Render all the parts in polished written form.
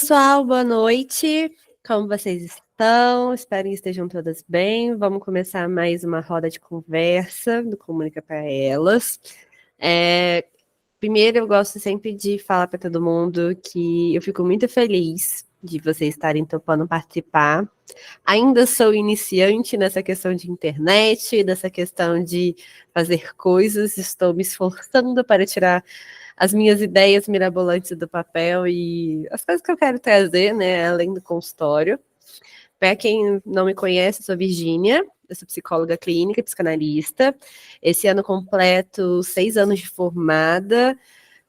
Pessoal, boa noite. Como vocês estão? Espero que estejam todas bem. Vamos começar mais uma roda de conversa do Comunica para Elas. Primeiro, eu gosto sempre de falar para todo mundo que eu fico muito feliz de vocês estarem topando participar. Ainda sou iniciante nessa questão de internet, nessa questão de fazer coisas, estou me esforçando para tirar as minhas ideias mirabolantes do papel e as coisas que eu quero trazer, né, além do consultório. Para quem não me conhece, eu sou Virgínia, eu sou psicóloga clínica e psicanalista. Esse ano completo 6 anos de formada.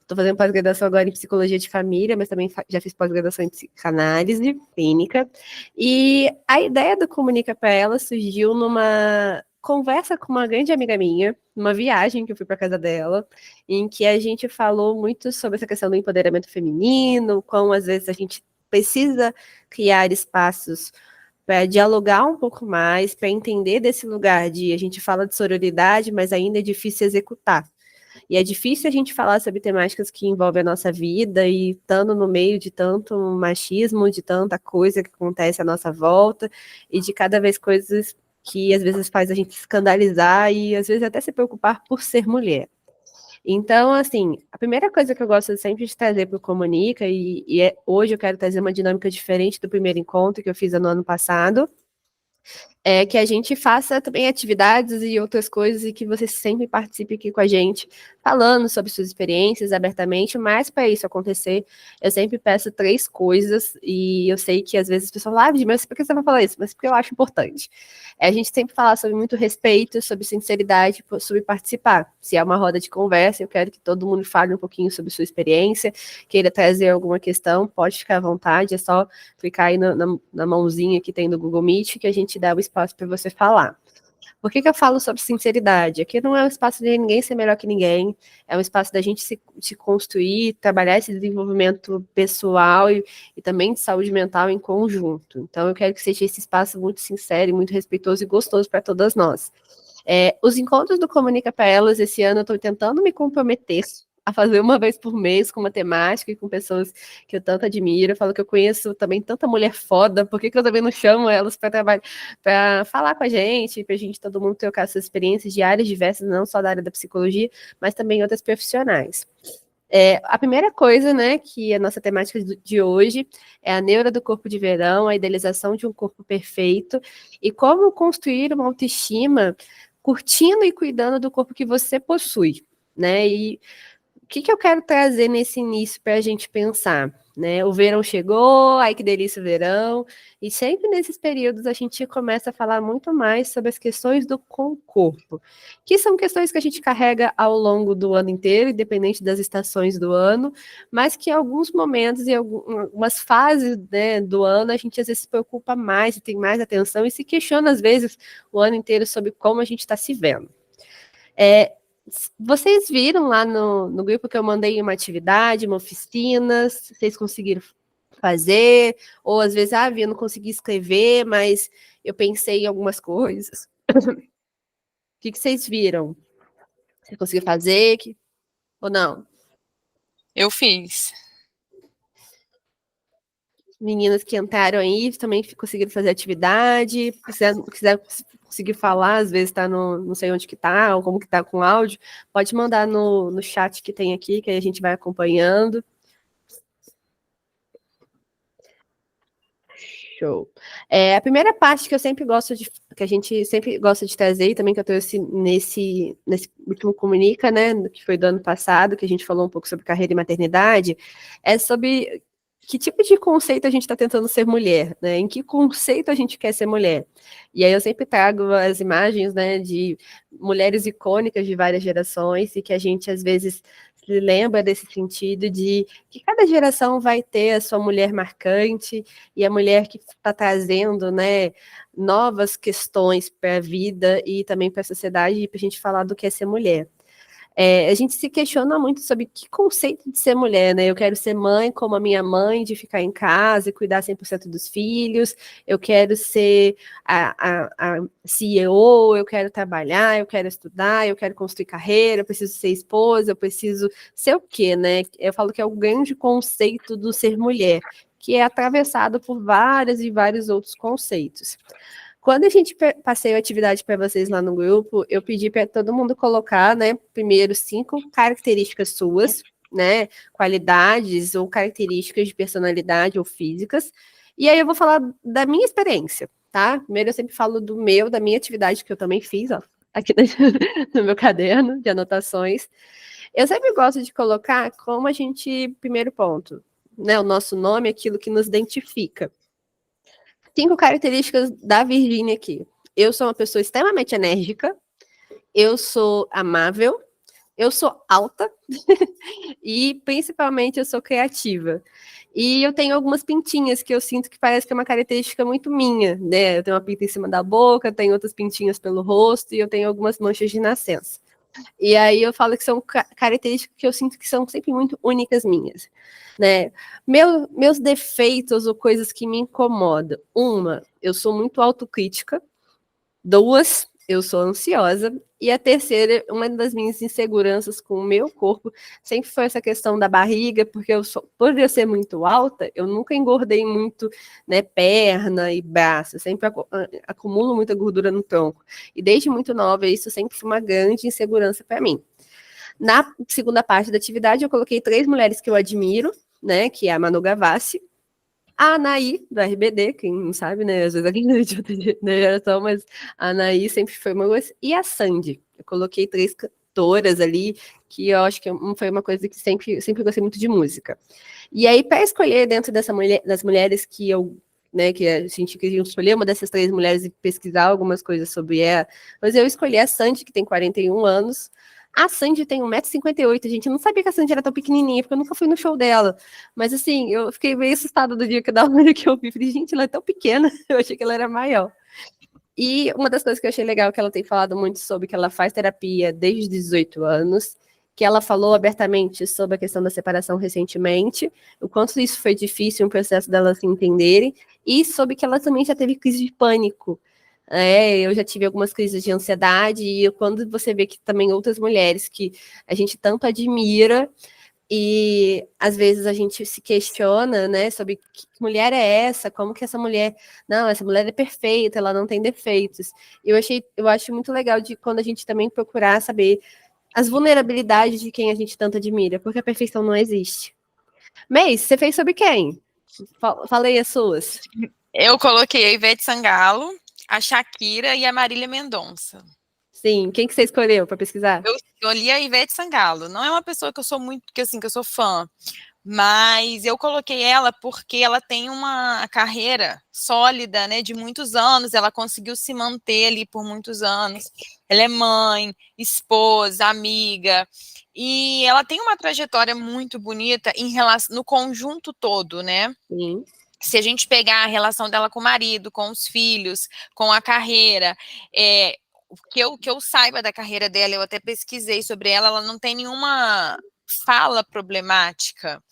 Estou fazendo pós-graduação agora em psicologia de família, mas também já fiz pós-graduação em psicanálise clínica. E a ideia do Comunica para Ela surgiu numa conversa com uma grande amiga minha, numa viagem que eu fui para casa dela, em que a gente falou muito sobre essa questão do empoderamento feminino, como às vezes a gente precisa criar espaços para dialogar um pouco mais, para entender desse lugar de a gente fala de sororidade, mas ainda é difícil executar. E é difícil a gente falar sobre temáticas que envolvem a nossa vida e estando no meio de tanto machismo, de tanta coisa que acontece à nossa volta e de cada vez coisas que às vezes faz a gente escandalizar e às vezes até se preocupar por ser mulher. Então, assim, a primeira coisa que eu gosto sempre de trazer para o Comunica, hoje eu quero trazer uma dinâmica diferente do primeiro encontro que eu fiz no ano passado, é que a gente faça também atividades e outras coisas e que você sempre participe aqui com a gente, falando sobre suas experiências abertamente, mas para isso acontecer, eu sempre peço 3 coisas, e eu sei que às vezes as pessoas falam, mas por que você vai falar isso? Mas porque eu acho importante. É a gente sempre falar sobre muito respeito, sobre sinceridade, sobre participar. Se é uma roda de conversa, eu quero que todo mundo fale um pouquinho sobre sua experiência, queira trazer alguma questão, pode ficar à vontade, é só clicar aí na mãozinha que tem do Google Meet que a gente dá o espaço para você falar. Por que eu falo sobre sinceridade? Aqui não é um espaço de ninguém ser melhor que ninguém, é um espaço da gente se construir, trabalhar esse desenvolvimento pessoal e também de saúde mental em conjunto. Então, eu quero que seja esse espaço muito sincero, muito respeitoso e gostoso para todas nós. Os encontros do Comunica para Elas, esse ano eu estou tentando me comprometer a fazer uma vez por mês com uma temática e com pessoas que eu tanto admiro. Eu falo que eu conheço também tanta mulher foda, por que eu também não chamo elas para trabalhar, para falar com a gente, para a gente, todo mundo, trocar suas experiências de áreas diversas, não só da área da psicologia, mas também outras profissionais. A primeira coisa, né, que a nossa temática de hoje é a neura do corpo de verão, a idealização de um corpo perfeito e como construir uma autoestima curtindo e cuidando do corpo que você possui, né? E o que eu quero trazer nesse início para a gente pensar? Né? O verão chegou, ai que delícia o verão, e sempre nesses períodos a gente começa a falar muito mais sobre as questões do com o corpo, que são questões que a gente carrega ao longo do ano inteiro, independente das estações do ano, mas que em alguns momentos e algumas fases, né, do ano a gente às vezes se preocupa mais e tem mais atenção e se questiona às vezes o ano inteiro sobre como a gente está se vendo. Vocês viram lá no grupo que eu mandei uma atividade, uma oficina, vocês conseguiram fazer? Ou às vezes, eu não consegui escrever, mas eu pensei em algumas coisas. O que vocês viram? Você conseguiu fazer ou não? Eu fiz. Meninas que entraram aí também conseguiram fazer atividade, quiser conseguir falar, às vezes tá não sei onde que tá, ou como que tá com o áudio, pode mandar no chat que tem aqui, que aí a gente vai acompanhando. Show. A primeira parte que eu sempre gosto que a gente sempre gosta de trazer, e também que eu trouxe nesse último Comunica, né, que foi do ano passado, que a gente falou um pouco sobre carreira e maternidade, é sobre que tipo de conceito a gente está tentando ser mulher, né? Em que conceito a gente quer ser mulher? E aí eu sempre trago as imagens, né, de mulheres icônicas de várias gerações e que a gente às vezes se lembra desse sentido de que cada geração vai ter a sua mulher marcante e a mulher que está trazendo, né, novas questões para a vida e também para a sociedade, para a gente falar do que é ser mulher. A gente se questiona muito sobre que conceito de ser mulher, né? Eu quero ser mãe como a minha mãe, de ficar em casa e cuidar 100% dos filhos, eu quero ser a CEO, eu quero trabalhar, eu quero estudar, eu quero construir carreira, eu preciso ser esposa, eu preciso ser o quê, né? Eu falo que é o grande conceito do ser mulher, que é atravessado por vários e vários outros conceitos. Quando a gente passei a atividade para vocês lá no grupo, eu pedi para todo mundo colocar, né, primeiro 5 características suas, né, qualidades ou características de personalidade ou físicas, e aí eu vou falar da minha experiência, tá? Primeiro eu sempre falo da minha atividade que eu também fiz, ó, aqui no meu caderno de anotações. Eu sempre gosto de colocar como a gente, primeiro ponto, né, o nosso nome, aquilo que nos identifica. 5 características da Virgínia aqui. Eu sou uma pessoa extremamente enérgica, eu sou amável, eu sou alta e, principalmente, eu sou criativa. E eu tenho algumas pintinhas que eu sinto que parece que é uma característica muito minha, né? Eu tenho uma pinta em cima da boca, tenho outras pintinhas pelo rosto e eu tenho algumas manchas de nascença. E aí eu falo que são características que eu sinto que são sempre muito únicas minhas, né? Meus defeitos ou coisas que me incomodam. Uma, eu sou muito autocrítica. 2, eu sou ansiosa. E a terceira, uma das minhas inseguranças com o meu corpo, sempre foi essa questão da barriga, porque por eu ser muito alta, eu nunca engordei muito, né, perna e braço, eu sempre acumulo muita gordura no tronco. E desde muito nova, isso sempre foi uma grande insegurança para mim. Na segunda parte da atividade, eu coloquei 3 mulheres que eu admiro, né, que é a Manu Gavassi, a Anaí, do RBD, quem não sabe, né? Às vezes aqui de outra geração, mas a Anaí sempre foi uma coisa. E a Sandy. Eu coloquei 3 cantoras ali, que eu acho que foi uma coisa que sempre gostei muito de música. E aí, para escolher dentro das mulheres que eu, né, que a gente queria escolher uma dessas 3 mulheres e pesquisar algumas coisas sobre ela, mas eu escolhi a Sandy, que tem 41 anos. A Sandy tem 1,58 m, gente. Eu não sabia que a Sandy era tão pequenininha, porque eu nunca fui no show dela. Mas, assim, eu fiquei meio assustada do dia da hora que eu vi. Falei, gente, ela é tão pequena. Eu achei que ela era maior. E uma das coisas que eu achei legal é que ela tem falado muito sobre que ela faz terapia desde os 18 anos, que ela falou abertamente sobre a questão da separação recentemente, o quanto isso foi difícil, um processo dela se entenderem, e sobre que ela também já teve crise de pânico. Eu já tive algumas crises de ansiedade, e quando você vê que também outras mulheres que a gente tanto admira, e às vezes a gente se questiona, né, sobre que mulher é essa, como que essa mulher, não, essa mulher é perfeita, ela não tem defeitos. Eu acho muito legal de quando a gente também procurar saber as vulnerabilidades de quem a gente tanto admira, porque a perfeição não existe. Meis, você fez sobre quem? Falei as suas. Eu coloquei a Ivete Sangalo, a Shakira e a Marília Mendonça. Sim, quem que você escolheu para pesquisar? Eu escolhi a Ivete Sangalo. Não é uma pessoa que eu sou muito, que assim, que eu sou fã, mas eu coloquei ela porque ela tem uma carreira sólida, né, de muitos anos. Ela conseguiu se manter ali por muitos anos. Ela é mãe, esposa, amiga, e ela tem uma trajetória muito bonita em relação no conjunto todo, né? Sim. Se a gente pegar a relação dela com o marido, com os filhos, com a carreira, o que eu saiba da carreira dela, eu até pesquisei sobre ela, ela não tem nenhuma fala problemática.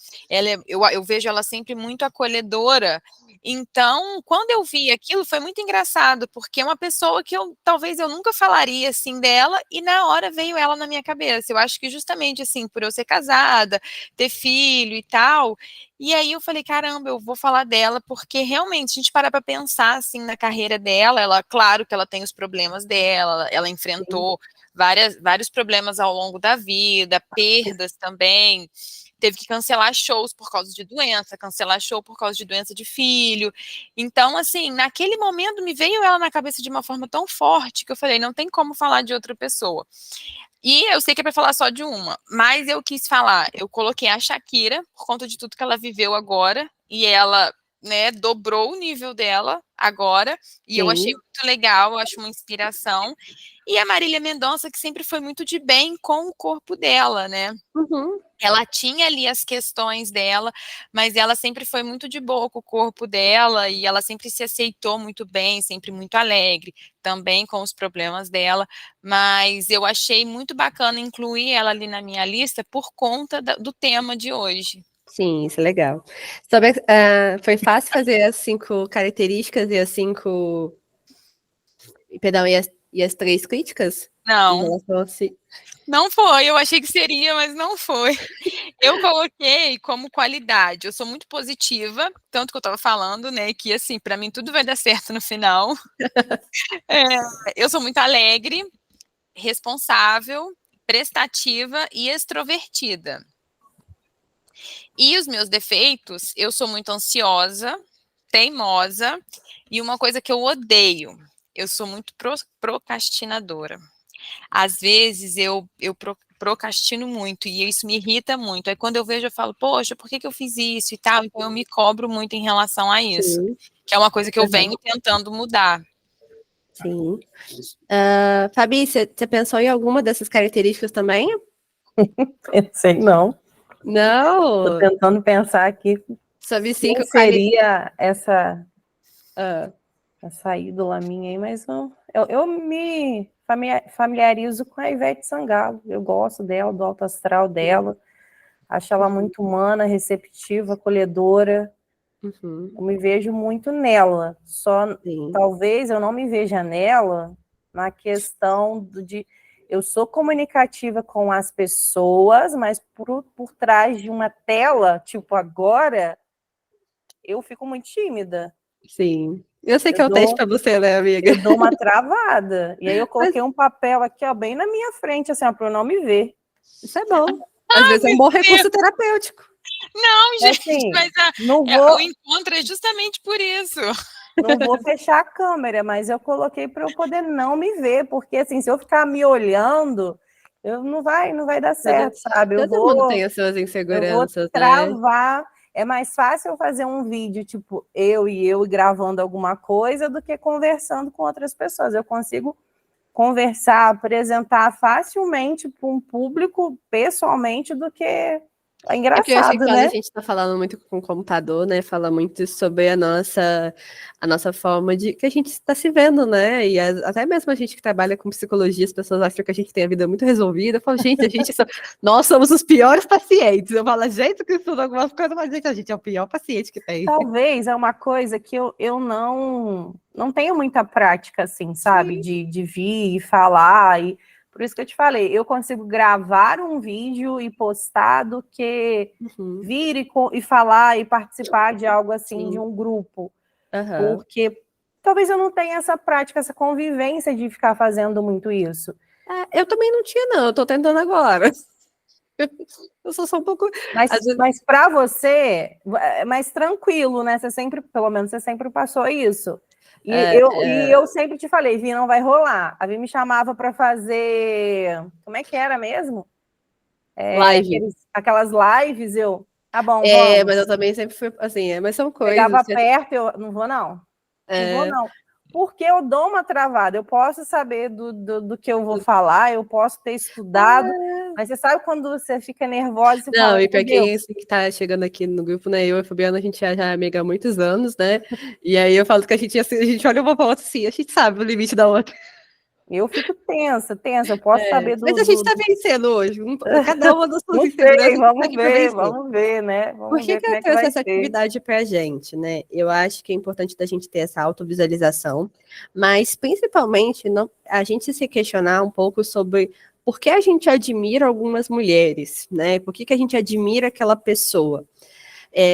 Eu vejo ela sempre muito acolhedora. Então, quando eu vi aquilo, foi muito engraçado, porque é uma pessoa que talvez eu nunca falaria assim dela, e na hora veio ela na minha cabeça. Eu acho que justamente assim, por eu ser casada, ter filho e tal, e aí eu falei, caramba, eu vou falar dela, porque realmente a gente para pensar assim na carreira dela. Ela, claro que ela tem os problemas dela, ela enfrentou vários problemas ao longo da vida, perdas também, teve que cancelar shows por causa de doença, cancelar show por causa de doença de filho. Então, assim, naquele momento me veio ela na cabeça de uma forma tão forte que eu falei, não tem como falar de outra pessoa. E eu sei que é para falar só de uma, mas eu quis falar, eu coloquei a Shakira por conta de tudo que ela viveu agora, e ela, né, dobrou o nível dela agora, e eu achei Sim. muito legal, eu acho uma inspiração. E a Marília Mendonça, que sempre foi muito de bem com o corpo dela, né? Uhum. Ela tinha ali as questões dela, mas ela sempre foi muito de boa com o corpo dela, e ela sempre se aceitou muito bem, sempre muito alegre, também com os problemas dela. Mas eu achei muito bacana incluir ela ali na minha lista por conta do tema de hoje. Sim, isso é legal. Foi fácil fazer as 5 características e as 5. Perdão, e as E as 3 críticas? Em Não, relação a si. não foi. Eu achei que seria, mas não foi. Eu coloquei como qualidade. Eu sou muito positiva, tanto que eu estava falando, né, que assim, para mim tudo vai dar certo no final. É, eu sou muito alegre, responsável, prestativa e extrovertida. E os meus defeitos, eu sou muito ansiosa, teimosa e uma coisa que eu odeio, eu sou muito procrastinadora. Às vezes eu procrastino muito e isso me irrita muito. Aí quando eu vejo, eu falo, poxa, por que que eu fiz isso e tal? Então eu me cobro muito em relação a isso, Sim. que é uma coisa que eu Uhum. venho tentando mudar. Sim. Fabi, você pensou em alguma dessas características também? Pensei, não. Estou Não. tentando pensar aqui Sobre quem 5 seria essa Ah, ídola minha aí, mas não. Eu me familiarizo com a Ivete Sangalo. Eu gosto dela, do alto astral dela. Acho ela muito humana, receptiva, acolhedora. uhum, Eu me vejo muito nela. Só sim. talvez eu não me veja nela na questão de eu sou comunicativa com as pessoas, mas por trás de uma tela, tipo agora, eu fico muito tímida. Sim. Eu sei que Eu é o teste dou, para você, né, amiga? eu dou uma travada. E aí eu Mas coloquei um papel aqui, ó, bem na minha frente, assim, para eu não me ver. isso é bom. Às vezes é um bom recurso terapêutico. Não, gente, Assim, mas não o vou, encontro é justamente por isso. não vou fechar a câmera, mas eu coloquei para eu poder não me ver, porque assim, se eu ficar me olhando, não vai dar Todo, certo, sabe? Eu todo mundo vou, tem as suas eu vou inseguranças, né? travar. É mais fácil eu fazer um vídeo, tipo, eu gravando alguma coisa, do que conversando com outras pessoas. Eu consigo conversar, apresentar facilmente para um público pessoalmente do que é É porque eu acho que engraçado, quando a né? gente está falando muito com o computador, né, fala muito sobre a nossa forma de que a gente está se vendo, né? E até mesmo a gente que trabalha com psicologia, as pessoas acham que a gente tem a vida muito resolvida. Eu falo, gente, nós somos os piores pacientes. Eu falo, gente, que estuda algumas coisas, mas gente, a gente é o pior paciente que tem. Talvez é uma coisa que eu não tenho muita prática, assim, sabe? Sim. De vir e falar. E por isso que eu te falei, eu consigo gravar um vídeo e postar do que Uhum. vir e falar e participar de algo assim, de Sim. um grupo. Aham. Porque talvez eu não tenha essa prática, essa convivência de ficar fazendo muito isso. Eu também não tinha, não. Eu tô tentando agora. Eu sou só um pouco. Mas, Às vezes, mas para você é mais tranquilo, né? Você sempre, pelo menos você sempre passou isso. E é, eu sempre te falei, Vi, não vai rolar. A Vi me chamava para fazer. Como é que era mesmo? live. Aquelas lives, tá bom, Mas vamos. eu também sempre fui assim, mas são coisas. Chegava perto, eu não vou, não. Não vou, É, não. Porque eu dou uma travada, eu posso saber do que eu vou falar, eu posso ter estudado, mas você sabe quando você fica nervosa e você não, fala, e meu para quem Deus, assim, que tá chegando aqui no grupo, né? Eu e a Fabiana, a gente já é amiga há muitos anos, né? E aí eu falo que a gente olha uma pra outra assim, a gente sabe o limite da outra. eu fico tensa, eu posso saber Mas a gente tá vencendo hoje. Cada uma das suas Não sei, inseguranças tá aqui para vencer. vamos ver, né? Por Vamos que ver que como eu é que trouxe vai essa ser. atividade pra gente, né? Eu acho que é importante da gente ter essa autovisualização, mas principalmente a gente se questionar um pouco sobre por que a gente admira algumas mulheres, né? Por que que a gente admira aquela pessoa?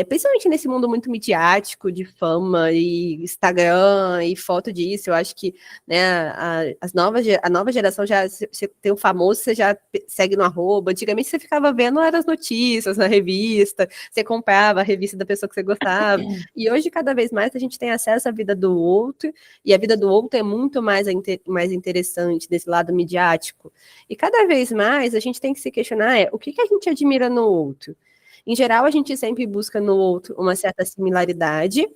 Principalmente nesse mundo muito midiático de fama e Instagram e foto disso, eu acho que, né, a nova geração já você tem o famoso, você já segue no arroba. Antigamente você ficava vendo as notícias na revista, você comprava a revista da pessoa que você gostava. E hoje, cada vez mais, a gente tem acesso à vida do outro, e a vida do outro é muito mais interessante desse lado midiático. E cada vez mais a gente tem que se questionar o que que a gente admira no outro? Em geral, a gente sempre busca no outro uma certa similaridade,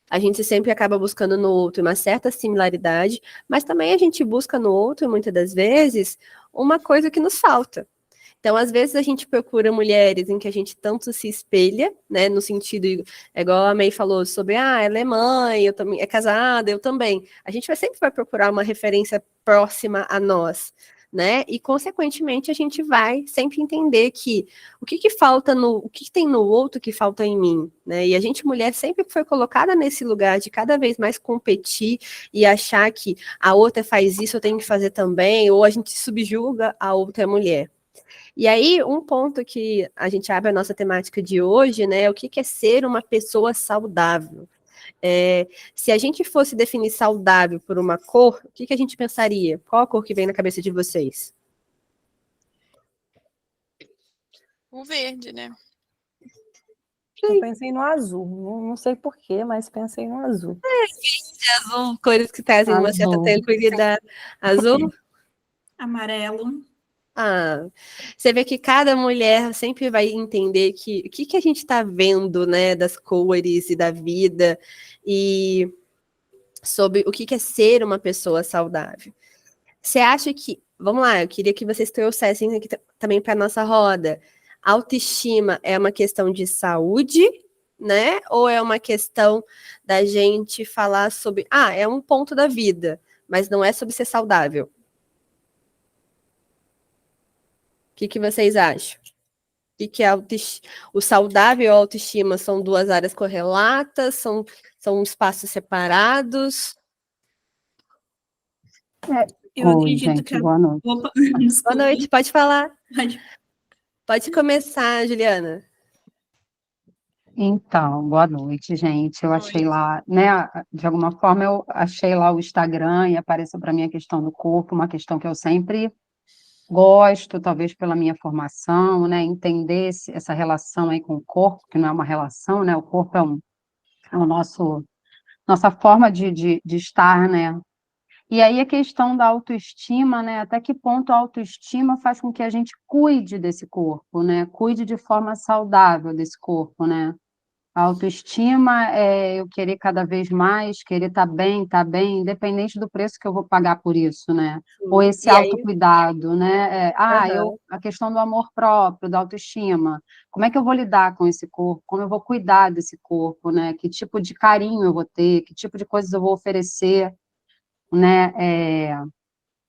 a gente sempre acaba buscando no outro uma certa similaridade, mas também a gente busca no outro, muitas das vezes, uma coisa que nos falta. Então, às vezes, a gente procura mulheres em que a gente tanto se espelha, né? No sentido, igual a May falou sobre, ela é mãe, eu também, é casada, eu também. A gente sempre vai procurar uma referência próxima a nós. né? E, consequentemente, a gente vai sempre entender que o que falta o que tem no outro que falta em mim, né? E a gente, mulher, sempre foi colocada nesse lugar de cada vez mais competir e achar que a outra faz isso, eu tenho que fazer também, ou a gente subjuga a outra mulher. E aí, um ponto que a gente abre a nossa temática de hoje, né, é o que é ser uma pessoa saudável. Se a gente fosse definir saudável por uma cor, o que a gente pensaria? Qual a cor que vem na cabeça de vocês? O verde, né? Eu pensei no azul, não sei porquê, mas pensei no azul. Verde, azul, cores que trazem uma certa Azul. tranquilidade. Azul? Amarelo. Ah, você vê que cada mulher sempre vai entender que o que a gente está vendo, né, das cores e da vida, e sobre o que é ser uma pessoa saudável. Você acha que, vamos lá, eu queria que vocês trouxessem aqui também para a nossa roda, autoestima é uma questão de saúde, né, ou é uma questão da gente falar sobre, é um ponto da vida, mas não é sobre ser saudável? O que vocês acham? O que é o saudável e a autoestima são duas áreas correlatas? São espaços separados? Eu Oi, acredito gente, que boa noite. Opa, Boa desculpa. noite, pode falar. Pode- Pode começar, Juliana. Então, boa noite, gente. Eu achei lá, né, de alguma forma eu achei lá o Instagram e apareceu para mim a questão do corpo, uma questão que eu sempre gosto, talvez pela minha formação, né, entender essa relação aí com o corpo, que não é uma relação, né, o corpo é o nossa forma de estar, né. E aí a questão da autoestima, né, até que ponto a autoestima faz com que a gente cuide desse corpo, né, cuide de forma saudável desse corpo, né. A autoestima é eu querer cada vez mais, querer estar bem, independente do preço que eu vou pagar por isso, né. Ou esse E aí, autocuidado, né, a questão do amor próprio, da autoestima, como é que eu vou lidar com esse corpo, como eu vou cuidar desse corpo, né, que tipo de carinho eu vou ter, que tipo de coisas eu vou oferecer, né,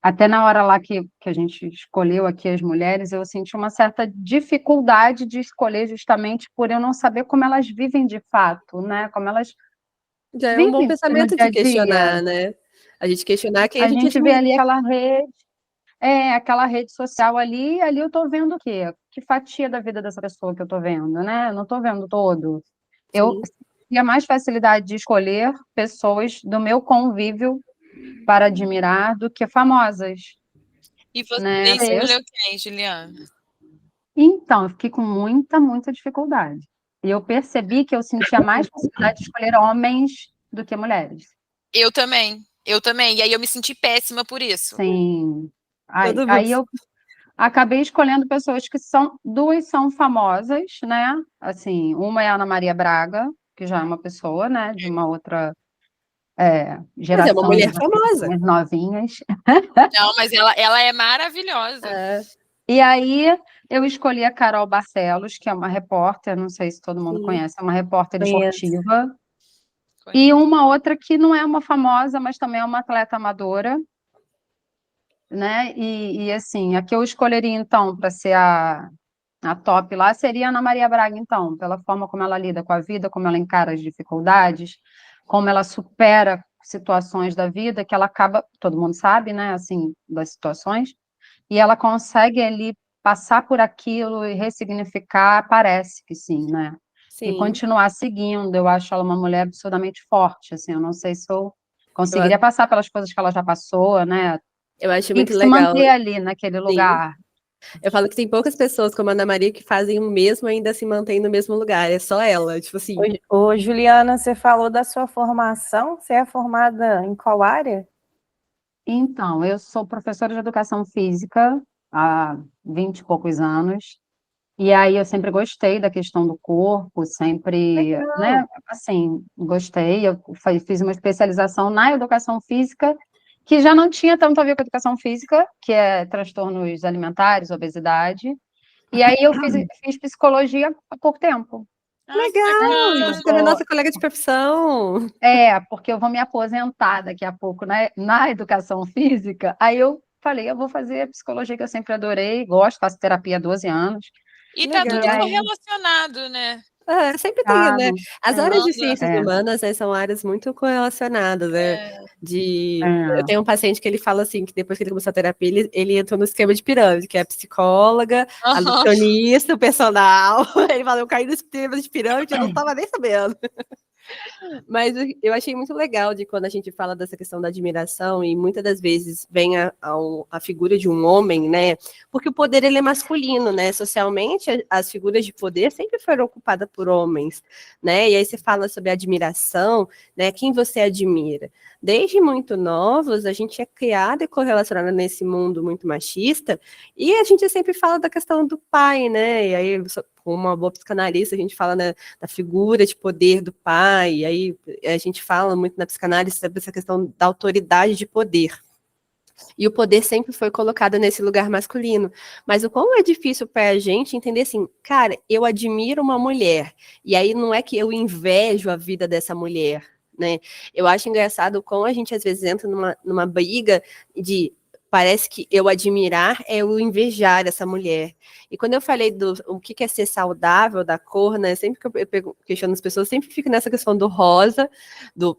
até na hora lá que a gente escolheu aqui as mulheres, eu senti uma certa dificuldade de escolher justamente por eu não saber como elas vivem de fato, né, como elas já é um bom vivem no pensamento dia de a dia. questionar, né? A gente questionar quem a A gente gente vê admira. ali aquela rede social ali eu estou vendo o quê? Que fatia da vida dessa pessoa que eu estou vendo, né, eu não estou vendo todo. Eu Sim. tinha mais facilidade de escolher pessoas do meu convívio para admirar do que famosas, E você né. escolheu quem, Juliana? Então, eu fiquei com muita dificuldade. E eu percebi que eu sentia mais facilidade de escolher homens do que mulheres. Eu também. E aí eu me senti péssima por isso. Sim. Todo Aí mundo. eu acabei escolhendo pessoas que duas são famosas, né? Assim, uma é a Ana Maria Braga, que já é uma pessoa, né, de uma outra Mas é uma geração, mulher de famosa. mais novinhas. Não, mas ela é maravilhosa. E aí eu escolhi a Carol Barcelos, que é uma repórter, não sei se todo mundo Sim. conhece, é uma repórter Conheço. esportiva. E uma outra que não é uma famosa, mas também é uma atleta amadora, né? E assim, a que eu escolheria então para ser a top lá seria a Ana Maria Braga, então, pela forma como ela lida com a vida, como ela encara as dificuldades, como ela supera situações da vida que ela acaba, todo mundo sabe, né, assim, das situações, e ela consegue ali passar por aquilo e ressignificar, parece que sim, né? E Sim. continuar seguindo. Eu acho ela uma mulher absurdamente forte, assim, eu não sei se eu conseguiria passar pelas coisas que ela já passou, né? Eu acho E muito se legal. manter ali naquele lugar. Eu falo que tem poucas pessoas como a Ana Maria que fazem o mesmo e ainda se mantém no mesmo lugar. É só ela, tipo assim. Ô, Juliana, você falou da sua formação. Você é formada em qual área? Então, eu sou professora de educação física há 20 e poucos anos, e aí eu sempre gostei da questão do corpo, sempre, né, assim, gostei. Eu fiz uma especialização na educação física, que já não tinha tanto a ver com a educação física, que é transtornos alimentares, obesidade, e aí eu fiz psicologia há pouco tempo. Legal! Você também é nossa colega de profissão. Porque eu vou me aposentar daqui a pouco, né, na educação física, aí eu falei, eu vou fazer a psicologia que eu sempre adorei, gosto, faço terapia há 12 anos. E tá tudo Legal. correlacionado, né? Sempre tem, né? Claro, As áreas de ciências é, humanas, né, são áreas muito correlacionadas, né? Eu é, tenho um paciente que ele fala assim, que depois que ele começou a terapia, ele entrou no esquema de pirâmide, que é a psicóloga, a Aham. nutricionista, o personal. Ele falou, eu caí no esquema de pirâmide, eu não estava nem sabendo. Mas eu achei muito legal de quando a gente fala dessa questão da admiração, e muitas das vezes vem a figura de um homem, né? Porque o poder ele é masculino, né? Socialmente, as figuras de poder sempre foram ocupadas por homens, né? E aí você fala sobre admiração, né? Quem você admira? Desde muito novos, a gente é criado e correlacionado nesse mundo muito machista, e a gente sempre fala da questão do pai, né? E aí, como uma boa psicanalista, a gente fala, né, da figura de poder do pai, e aí a gente fala muito na psicanálise sobre essa questão da autoridade de poder. E o poder sempre foi colocado nesse lugar masculino. Mas o quão é difícil para a gente entender assim, cara, eu admiro uma mulher, e aí não é que eu invejo a vida dessa mulher, né? Eu acho engraçado como a gente às vezes entra numa briga de parece que eu admirar é eu invejar essa mulher. E quando eu falei do o que é ser saudável, da cor, né? Sempre que eu questiono as pessoas, sempre fico nessa questão do rosa, do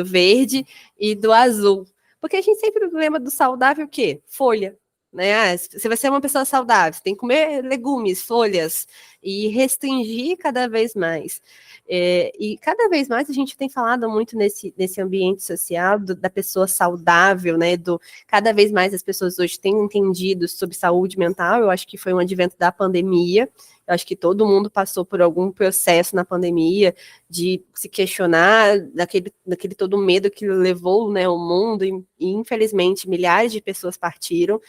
verde e do azul. Porque a gente sempre lembra do saudável o quê? Folha. Né? Você vai ser uma pessoa saudável, você tem que comer legumes, folhas, e restringir cada vez mais. E cada vez mais a gente tem falado muito nesse ambiente social da pessoa saudável, né? Cada vez mais as pessoas hoje têm entendido sobre saúde mental. Eu acho que foi um advento da pandemia. Eu acho que todo mundo passou por algum processo na pandemia de se questionar daquele todo medo que levou, né, o mundo, e infelizmente milhares de pessoas partiram.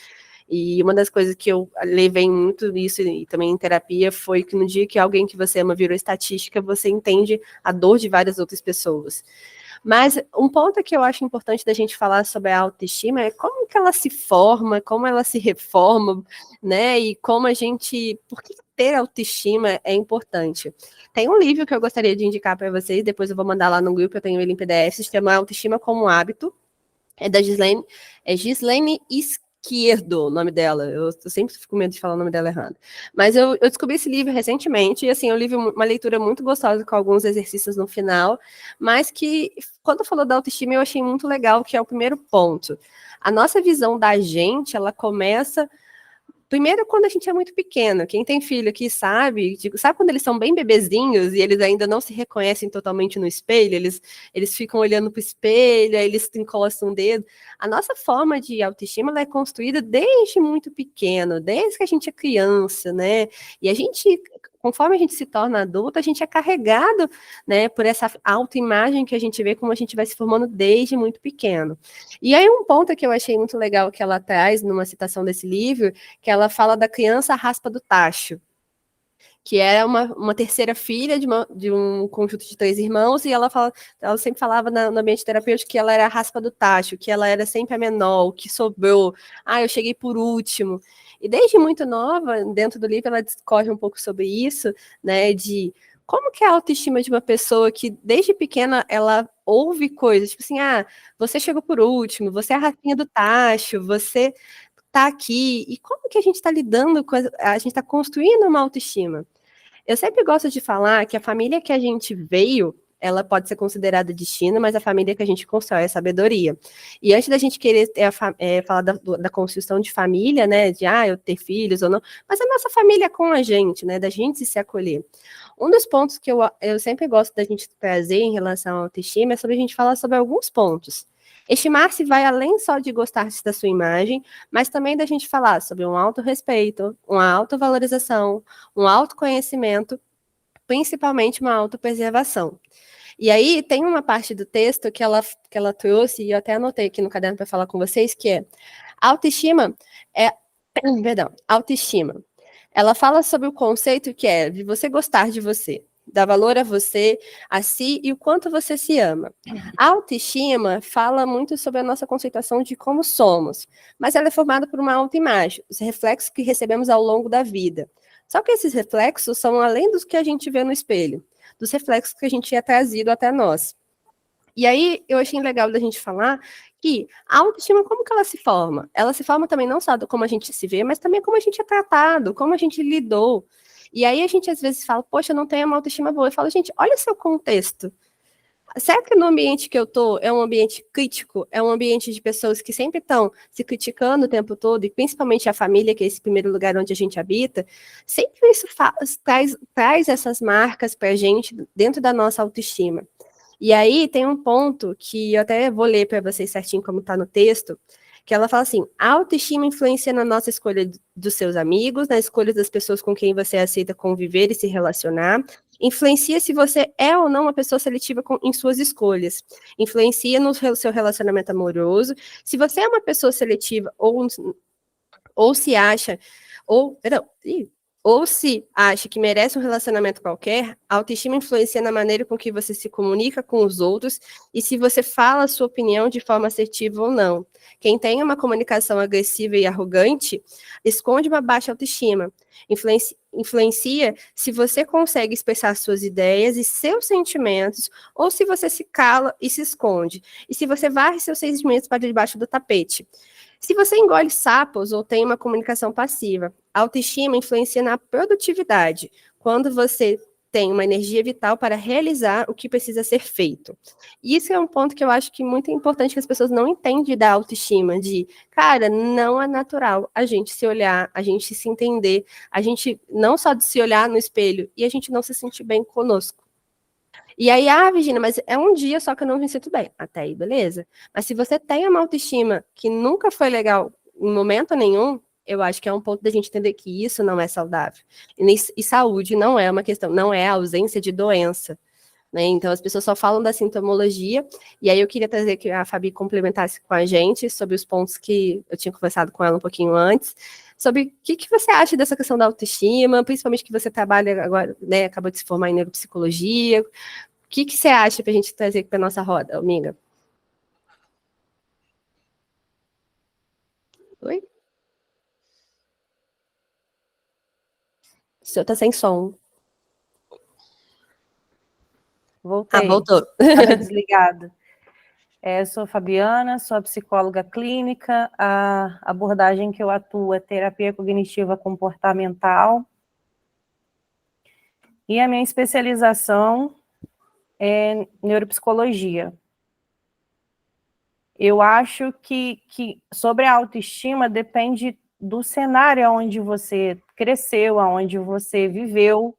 E uma das coisas que eu levei muito nisso e também em terapia foi que no dia que alguém que você ama virou estatística, você entende a dor de várias outras pessoas. Mas um ponto que eu acho importante da gente falar sobre a autoestima é como que ela se forma, como ela se reforma, né? E como a gente... Por que ter autoestima é importante? Tem um livro que eu gostaria de indicar para vocês, depois eu vou mandar lá no grupo, eu tenho ele em PDF, se chama Autoestima como Hábito. É da Gislene Izquierdo, o nome dela. Eu sempre fico com medo de falar o nome dela errado. Mas eu descobri esse livro recentemente, e assim, é um livro, uma leitura muito gostosa, com alguns exercícios no final, mas que, quando falou da autoestima, eu achei muito legal, que é o primeiro ponto. A nossa visão da gente, ela começa... Primeiro, quando a gente é muito pequeno, quem tem filho aqui sabe quando eles são bem bebezinhos e eles ainda não se reconhecem totalmente no espelho, eles ficam olhando para o espelho, aí eles encostam um dedo. A nossa forma de autoestima ela é construída desde muito pequeno, desde que a gente é criança, né? E a gente, conforme a gente se torna adulto, a gente é carregado, né, por essa autoimagem que a gente vê como a gente vai se formando desde muito pequeno. E aí um ponto que eu achei muito legal que ela traz numa citação desse livro, que ela fala da criança raspa do tacho, que é uma terceira filha de um conjunto de 3 irmãos, e ela sempre falava no ambiente terapêutico que ela era a raspa do tacho, que ela era sempre a menor, o que sobrou, eu cheguei por último. E desde muito nova, dentro do livro, ela discorre um pouco sobre isso, né, de como que é a autoestima de uma pessoa que desde pequena ela ouve coisas, tipo assim, você chegou por último, você é a raspinha do tacho, você tá aqui, e como que a gente está lidando com a gente está construindo uma autoestima. Eu sempre gosto de falar que a família que a gente veio, ela pode ser considerada destino, mas a família que a gente constrói é sabedoria. E antes da gente querer falar da construção de família, né, de eu ter filhos ou não, mas a nossa família é com a gente, né, da gente se acolher. Um dos pontos que eu sempre gosto da gente trazer em relação à autoestima é sobre a gente falar sobre alguns pontos. Estimar-se vai além só de gostar da sua imagem, mas também da gente falar sobre um autorrespeito, uma autovalorização, um autoconhecimento, principalmente uma autopreservação. E aí tem uma parte do texto que ela trouxe, e eu até anotei aqui no caderno para falar com vocês, que é autoestima autoestima. Ela fala sobre o conceito que é de você gostar de você, dar valor a você, a si e o quanto você se ama. A autoestima fala muito sobre a nossa conceituação de como somos, mas ela é formada por uma autoimagem, os reflexos que recebemos ao longo da vida. Só que esses reflexos são além dos que a gente vê no espelho, dos reflexos que a gente é trazido até nós. E aí, eu achei legal da gente falar que a autoestima, como que ela se forma? Ela se forma também não só do como a gente se vê, mas também como a gente é tratado, como a gente lidou. E aí a gente às vezes fala, poxa, eu não tenho uma autoestima boa. Eu falo, gente, olha o seu contexto. Será que no ambiente que eu tô é um ambiente crítico? É um ambiente de pessoas que sempre estão se criticando o tempo todo, e principalmente a família, que é esse primeiro lugar onde a gente habita, sempre isso traz essas marcas para a gente dentro da nossa autoestima. E aí tem um ponto que eu até vou ler para vocês certinho como está no texto, que ela fala assim: a autoestima influencia na nossa escolha dos seus amigos, na escolha das pessoas com quem você aceita conviver e se relacionar, influencia se você é ou não uma pessoa seletiva em suas escolhas, influencia no seu relacionamento amoroso, se você é uma pessoa seletiva ou se acha, ou se acha que merece um relacionamento qualquer, a autoestima influencia na maneira com que você se comunica com os outros e se você fala a sua opinião de forma assertiva ou não. Quem tem uma comunicação agressiva e arrogante esconde uma baixa autoestima. Influencia se você consegue expressar suas ideias e seus sentimentos, ou se você se cala e se esconde, e se você varre seus sentimentos para debaixo do tapete. Se você engole sapos ou tem uma comunicação passiva, a autoestima influencia na produtividade, quando você tem uma energia vital para realizar o que precisa ser feito. Isso é um ponto que eu acho que muito importante que as pessoas não entendem da autoestima, de, cara, não é natural a gente se olhar, a gente se entender, a gente não só de se olhar no espelho e a gente não se sentir bem conosco. E aí, Virginia, mas é um dia só que eu não me sinto bem. Até aí, beleza. Mas se você tem uma autoestima que nunca foi legal em momento nenhum, eu acho que é um ponto da gente entender que isso não é saudável. E saúde não é uma questão, não é a ausência de doença. Né? Então, as pessoas só falam da sintomologia, e aí eu queria trazer que a Fabi complementasse com a gente sobre os pontos que eu tinha conversado com ela um pouquinho antes, sobre o que você acha dessa questão da autoestima, principalmente que você trabalha agora, né, acabou de se formar em neuropsicologia. O que você acha para a gente trazer aqui para nossa roda, amiga? Oi? O seu tá sem som. Voltei. Voltou. Estava desligado. Eu sou Fabiana, sou psicóloga clínica. A abordagem que eu atuo é terapia cognitiva comportamental. E a minha especialização é neuropsicologia. Eu acho que sobre a autoestima depende do cenário onde você cresceu, onde você viveu,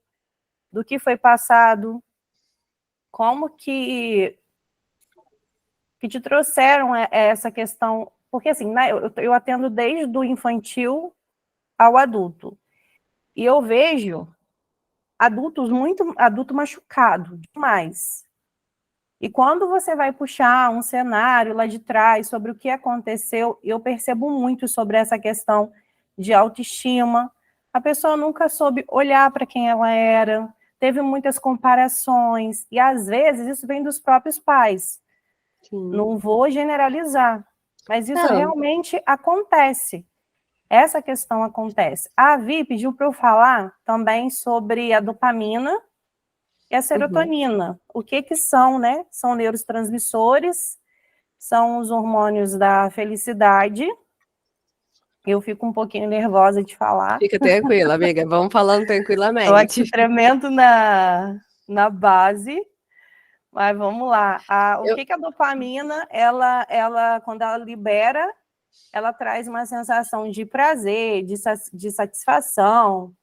do que foi passado, como que te trouxeram essa questão. Porque, assim, né, eu atendo desde o infantil ao adulto. E eu vejo adulto machucado demais. E quando você vai puxar um cenário lá de trás sobre o que aconteceu, eu percebo muito sobre essa questão de autoestima. A pessoa nunca soube olhar para quem ela era, teve muitas comparações, e às vezes isso vem dos próprios pais. Sim. Não vou generalizar, mas isso realmente acontece. Essa questão acontece. A Vi pediu para eu falar também sobre a dopamina e a serotonina. O que são, né? São neurotransmissores, são os hormônios da felicidade. Eu fico um pouquinho nervosa de falar. Fica tranquila, amiga. Vamos falando tranquilamente. Estou aqui tremendo na base, mas vamos lá. O que a dopamina, ela, quando ela libera, ela traz uma sensação de prazer, de satisfação,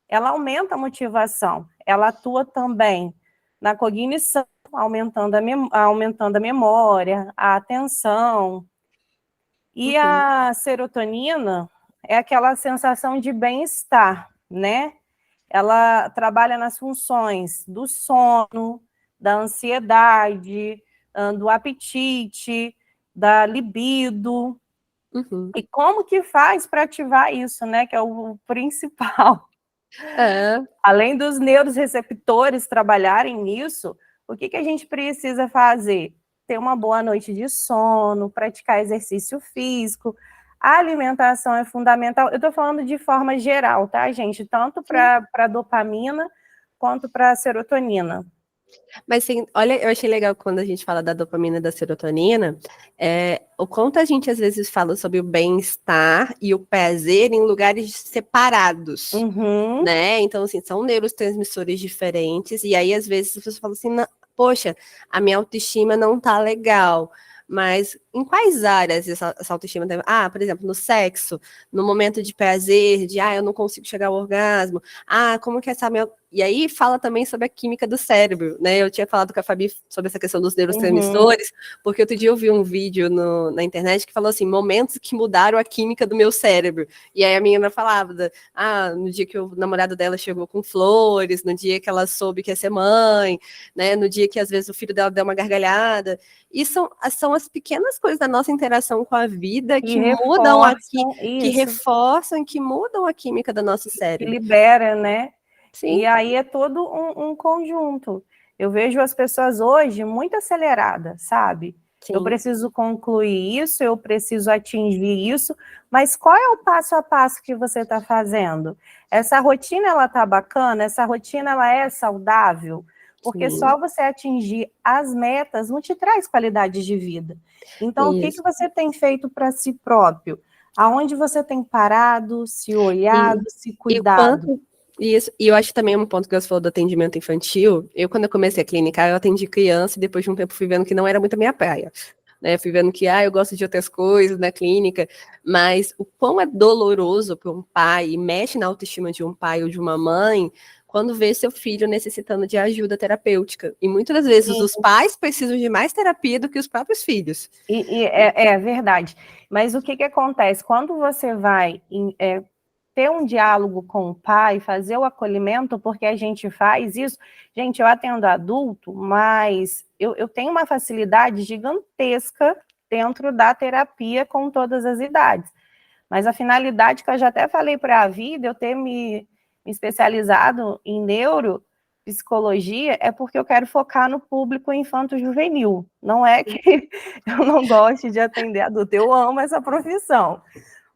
ela aumenta a motivação, ela atua também na cognição, aumentando a memória, a atenção. E a serotonina é aquela sensação de bem-estar, né? Ela trabalha nas funções do sono, da ansiedade, do apetite, da libido. E como que faz para ativar isso, né? Que é o principal. Além dos neuroreceptores trabalharem nisso, o que a gente precisa fazer? Ter uma boa noite de sono, praticar exercício físico. A alimentação é fundamental. Eu estou falando de forma geral, tá, gente? Tanto para a dopamina quanto para a serotonina. Mas assim, olha, eu achei legal quando a gente fala da dopamina e da serotonina, o quanto a gente às vezes fala sobre o bem-estar e o prazer em lugares separados, Uhum. né? Então, assim, são neurotransmissores diferentes, e aí às vezes você fala assim, poxa, a minha autoestima não tá legal. Mas em quais áreas essa autoestima tem? Ah, por exemplo, no sexo, no momento de prazer, de eu não consigo chegar ao orgasmo. Como que essa minha. E aí fala também sobre a química do cérebro, né? Eu tinha falado com a Fabi sobre essa questão dos neurotransmissores, porque outro dia eu vi um vídeo na internet que falou assim, momentos que mudaram a química do meu cérebro. E aí a menina falava, no dia que o namorado dela chegou com flores, no dia que ela soube que ia ser mãe, né? No dia que às vezes o filho dela deu uma gargalhada. E são as pequenas coisas da nossa interação com a vida que mudam que reforçam, que mudam a química do nosso cérebro. Que libera, né? Sim. E aí é todo um conjunto. Eu vejo as pessoas hoje muito aceleradas, sabe? Sim. Eu preciso concluir isso, eu preciso atingir isso, mas qual é o passo a passo que você está fazendo? Essa rotina, ela tá bacana? Essa rotina, ela é saudável? Porque só você atingir as metas não te traz qualidade de vida. Então, o que você tem feito para si próprio? Aonde você tem parado, se olhado, se cuidado? Isso, e eu acho também um ponto que você falou do atendimento infantil. Quando eu comecei a clinicar, eu atendi criança e depois de um tempo fui vendo que não era muito a minha praia. Né? Fui vendo que eu gosto de outras coisas na clínica, mas o quão é doloroso para um pai e mexe na autoestima de um pai ou de uma mãe quando vê seu filho necessitando de ajuda terapêutica. E muitas das vezes os pais precisam de mais terapia do que os próprios filhos. É verdade. Mas o que acontece? Quando você vai ter um diálogo com o pai, fazer o acolhimento, porque a gente faz isso. Gente, eu atendo adulto, mas eu tenho uma facilidade gigantesca dentro da terapia com todas as idades. Mas a finalidade que eu já até falei para a vida, eu ter me especializado em neuropsicologia, é porque eu quero focar no público infanto-juvenil. Não é que eu não goste de atender adulto, eu amo essa profissão.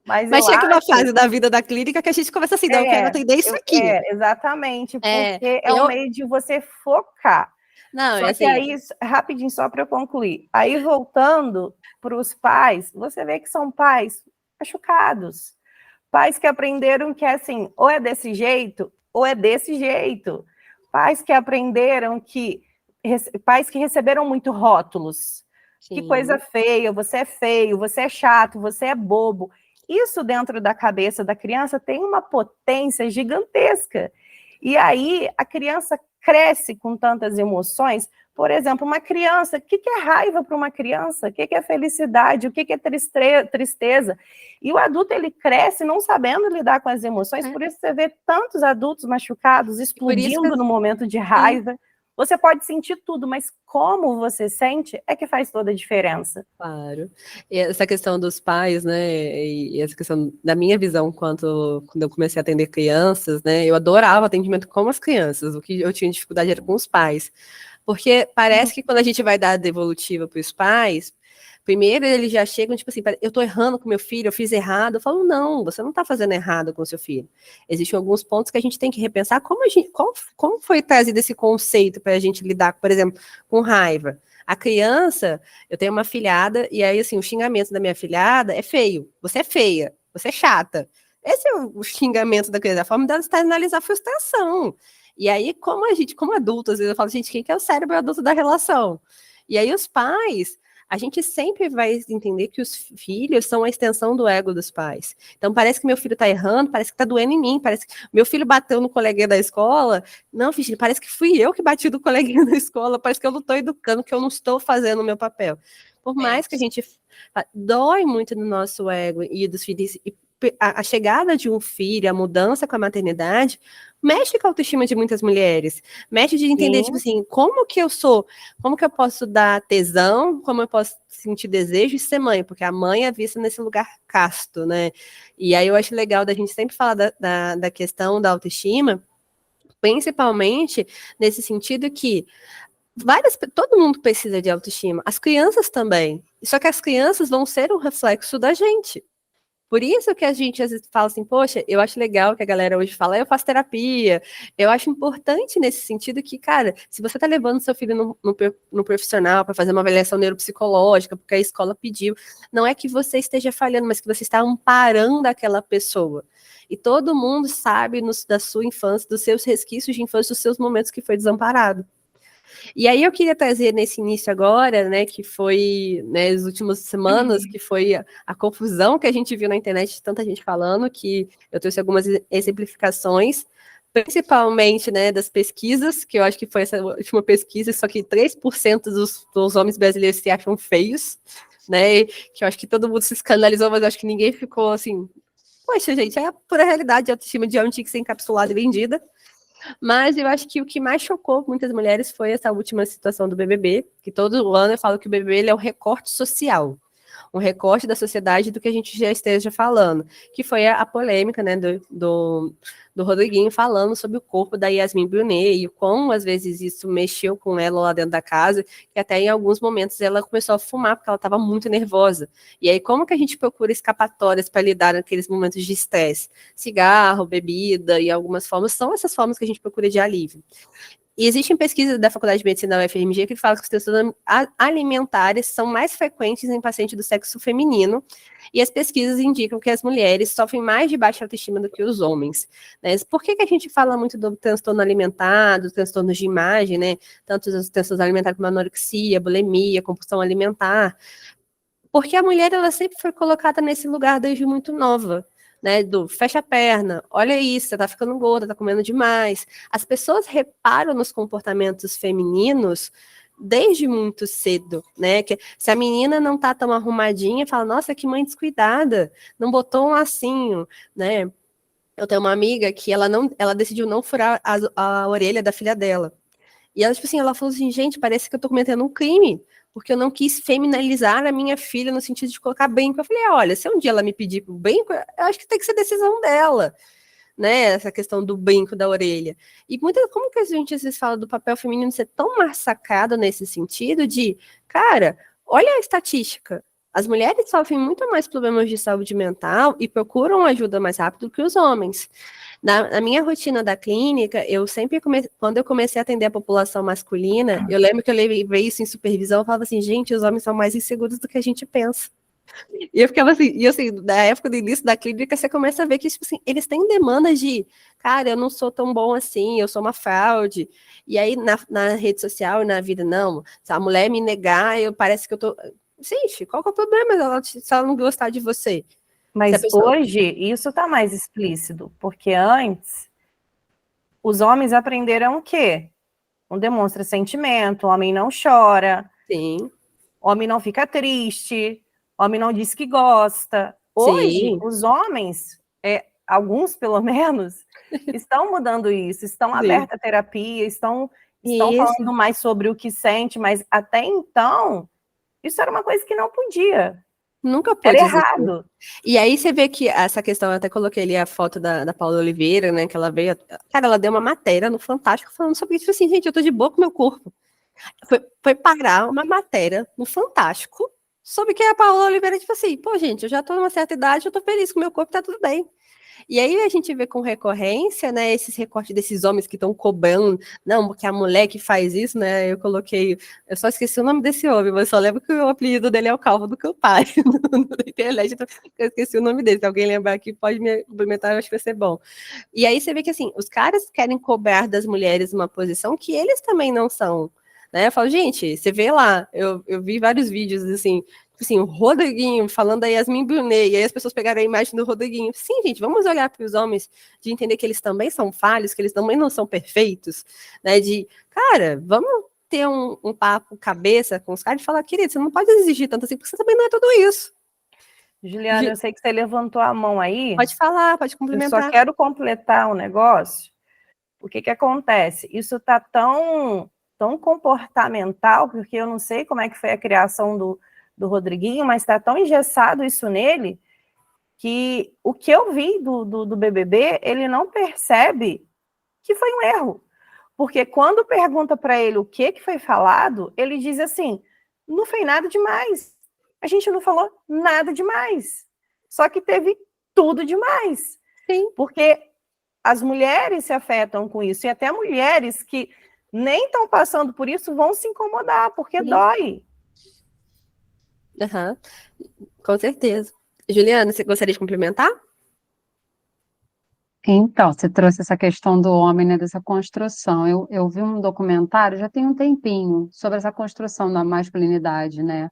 Mas chega uma fase da vida da clínica que a gente começa assim, eu quero atender isso aqui. Exatamente, porque é um meio de você focar. Não, só que aí, rapidinho, só para eu concluir. Aí, voltando para os pais, você vê que são pais machucados. Pais que aprenderam que, assim, ou é desse jeito, ou é desse jeito. Pais que aprenderam pais que receberam muito rótulos. Sim. Que coisa feia, você é feio, você é chato, você é bobo. Isso dentro da cabeça da criança tem uma potência gigantesca. E aí a criança cresce com tantas emoções. Por exemplo, uma criança, o que é raiva para uma criança? O que é felicidade? O que é tristeza? E o adulto, ele cresce não sabendo lidar com as emoções, por isso você vê tantos adultos machucados, explodindo no momento de raiva. Você pode sentir tudo, mas como você sente é que faz toda a diferença. Claro. E essa questão dos pais, né, e essa questão da minha visão quando eu comecei a atender crianças, né, eu adorava atendimento com as crianças, o que eu tinha dificuldade era com os pais. Porque parece que quando a gente vai dar a devolutiva para os pais, primeiro eles já chegam, tipo assim, eu tô errando com meu filho, eu fiz errado. Eu falo, não, você não tá fazendo errado com seu filho. Existem alguns pontos que a gente tem que repensar como foi trazido esse conceito para a gente lidar, por exemplo, com raiva. A criança, eu tenho uma filhada, e aí, assim, o xingamento da minha filhada é feio. Você é feia, você é chata. Esse é o xingamento da criança, a forma dela externalizar a frustração. E aí, como adulto, às vezes eu falo, gente, quem que é o cérebro adulto da relação? E aí os pais, a gente sempre vai entender que os filhos são a extensão do ego dos pais. Então parece que meu filho tá errando, parece que tá doendo em mim, parece que meu filho bateu no coleguinha da escola. Não, filho, parece que fui eu que bati no coleguinha da escola, parece que eu não estou educando, que eu não estou fazendo o meu papel. Por mais que a gente dói muito no nosso ego e dos filhos, e a chegada de um filho, a mudança com a maternidade, mexe com a autoestima de muitas mulheres, mexe de entender, tipo assim, como que eu posso dar tesão, como eu posso sentir desejo e ser mãe, porque a mãe é vista nesse lugar casto, né? E aí eu acho legal da gente sempre falar da questão da autoestima, principalmente nesse sentido que todo mundo precisa de autoestima, as crianças também, só que as crianças vão ser um reflexo da gente. Por isso que a gente às vezes fala assim, poxa, eu acho legal que a galera hoje fala, eu faço terapia. Eu acho importante nesse sentido que, cara, se você tá levando seu filho no profissional para fazer uma avaliação neuropsicológica, porque a escola pediu, não é que você esteja falhando, mas que você está amparando aquela pessoa. E todo mundo sabe da sua infância, dos seus resquícios de infância, dos seus momentos que foi desamparado. E aí eu queria trazer nesse início agora, né, que foi, né, as últimas semanas, que foi a confusão que a gente viu na internet, tanta gente falando, que eu trouxe algumas exemplificações, principalmente, né, das pesquisas, que eu acho que foi essa última pesquisa, só que 3% dos homens brasileiros se acham feios, né, que eu acho que todo mundo se escandalizou, mas eu acho que ninguém ficou assim, poxa, gente, é a pura realidade, a autoestima de homem tinha que ser encapsulada e vendida. Mas eu acho que o que mais chocou muitas mulheres foi essa última situação do BBB, que todo ano eu falo que o BBB ele é um recorte social, um recorte da sociedade do que a gente já esteja falando, que foi a polêmica, né, do Rodriguinho falando sobre o corpo da Yasmin Brunet e como às vezes isso mexeu com ela lá dentro da casa, que até em alguns momentos ela começou a fumar porque ela estava muito nervosa. E aí como que a gente procura escapatórias para lidar naqueles momentos de estresse? Cigarro, bebida e algumas formas, são essas formas que a gente procura de alívio. E existem pesquisas da Faculdade de Medicina da UFMG que falam que os transtornos alimentares são mais frequentes em pacientes do sexo feminino, e as pesquisas indicam que as mulheres sofrem mais de baixa autoestima do que os homens. Né? Por que a gente fala muito do transtorno alimentar, dos transtornos de imagem, né? Tanto os transtornos alimentares como anorexia, bulimia, compulsão alimentar? Porque a mulher ela sempre foi colocada nesse lugar desde muito nova. Né, do fecha a perna, olha isso, você tá ficando gorda, tá comendo demais. As pessoas reparam nos comportamentos femininos desde muito cedo, né? Que se a menina não tá tão arrumadinha, fala, nossa, que mãe descuidada, não botou um lacinho, né? Eu tenho uma amiga que ela decidiu não furar a orelha da filha dela. E ela, tipo assim, ela falou assim, gente, parece que eu tô cometendo um crime, porque eu não quis feminilizar a minha filha no sentido de colocar brinco. Eu falei, olha, se um dia ela me pedir pro brinco, eu acho que tem que ser decisão dela, né? Essa questão do brinco da orelha. E como que a gente às vezes fala do papel feminino ser tão massacrado nesse sentido de, cara, olha a estatística. As mulheres sofrem muito mais problemas de saúde mental e procuram ajuda mais rápido que os homens. Na minha rotina da clínica, eu sempre quando eu comecei a atender a população masculina, eu lembro que eu levei isso em supervisão, eu falava assim, gente, os homens são mais inseguros do que a gente pensa. E eu ficava assim, da época do início da clínica, você começa a ver que, tipo assim, eles têm demandas de, cara, eu não sou tão bom assim, eu sou uma fraude. E aí, na rede social e na vida, não, se a mulher me negar, parece que eu tô... Gente, qual que é o problema se ela não gostar de você? Mas hoje isso está mais explícito, porque antes os homens aprenderam o quê? Não demonstra sentimento, homem não chora, Sim. Homem não fica triste, homem não diz que gosta. Hoje, Sim. os homens, alguns pelo menos, estão mudando isso, estão abertos à terapia, estão falando mais sobre o que sente, mas até então, isso era uma coisa que não podia. Nunca pôde Era errado. E aí você vê que essa questão, eu até coloquei ali a foto da Paula Oliveira, né, que ela veio, cara, ela deu uma matéria no Fantástico falando sobre isso, assim, gente, eu tô de boa com meu corpo. Foi parar uma matéria no Fantástico sobre que a Paula Oliveira, tipo assim, pô, gente, eu já tô numa certa idade, eu tô feliz com o meu corpo, tá tudo bem. E aí a gente vê com recorrência, né, esses recortes desses homens que estão cobrando, não, porque a mulher que faz isso, né, eu só esqueci o nome desse homem, mas só lembro que o apelido dele é o Calvo do Campari, na internet, então eu esqueci o nome dele, se alguém lembrar aqui pode me complementar, eu acho que vai ser bom. E aí você vê que, assim, os caras querem cobrar das mulheres uma posição que eles também não são, né, eu falo, gente, você vê lá, eu vi vários vídeos, assim, o Rodriguinho falando da Yasmin Brunet, e aí as pessoas pegaram a imagem do Rodriguinho. Sim, gente, vamos olhar para os homens, de entender que eles também são falhos, que eles também não são perfeitos, né, cara, vamos ter um papo cabeça com os caras e falar, querido, você não pode exigir tanto assim, porque você também não é tudo isso. Juliana, eu sei que você levantou a mão aí. Pode falar, pode complementar. Eu só quero completar um negócio. O que acontece? Isso está tão comportamental, porque eu não sei como é que foi a criação do Rodriguinho, mas está tão engessado isso nele, que o que eu vi do BBB, ele não percebe que foi um erro. Porque quando pergunta para ele o que foi falado, ele diz assim, não foi nada demais. A gente não falou nada demais. Só que teve tudo demais. Sim. Porque as mulheres se afetam com isso, e até mulheres que nem estão passando por isso vão se incomodar, porque Sim. dói. Aham. Com certeza. Juliana, você gostaria de complementar? Então, você trouxe essa questão do homem, né, dessa construção. Eu vi um documentário, já tem um tempinho, sobre essa construção da masculinidade, né?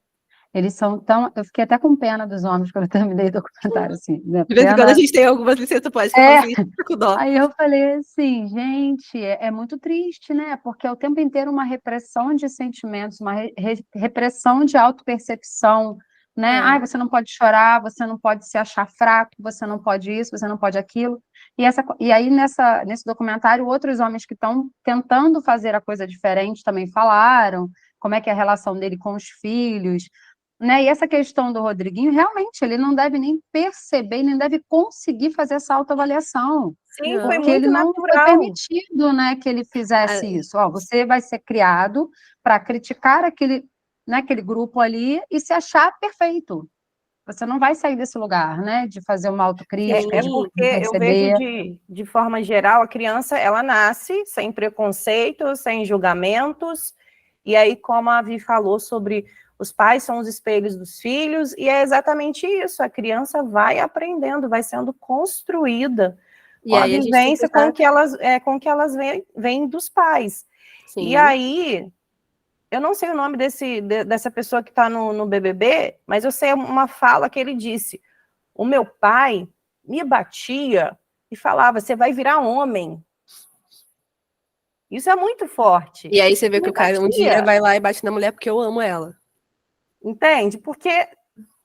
Eles são tão... Eu fiquei até com pena dos homens quando eu terminei o documentário, assim, né? De vez em quando a Pena... gente tem algumas licenças poéticas, É, assim, com dó. Aí eu falei assim, gente, é muito triste, né? Porque é o tempo inteiro uma repressão de sentimentos, uma repressão de autopercepção, né? É. Ai, você não pode chorar, você não pode se achar fraco, você não pode isso, você não pode aquilo. E aí, nesse documentário, outros homens que estão tentando fazer a coisa diferente também falaram como é que é a relação dele com os filhos, né? E essa questão do Rodriguinho, realmente, ele não deve nem perceber, nem deve conseguir fazer essa autoavaliação, Sim, Não. foi porque ele muito não foi natural. permitido, né, que ele Ah, fizesse isso. Ó, você vai ser criado para criticar aquele, né, aquele grupo ali e se achar perfeito. Você não vai sair desse lugar, né, de fazer uma autocrítica, É de porque eu vejo perceber. de forma geral, a criança, ela nasce sem preconceitos, sem julgamentos, e aí, como a Vi falou sobre os pais são os espelhos dos filhos, e é exatamente isso, a criança vai aprendendo, vai sendo construída E com a aí a gente tem que vivência pensar, com que elas vêm dos pais. E sim. aí, eu não sei o nome dessa pessoa que está no BBB, mas eu sei uma fala que ele disse: o meu pai me batia e falava, você vai virar homem. Isso é muito forte. E aí você vê que Me o cara um dia batia, vai lá e bate na mulher porque eu amo ela. entende? Porque,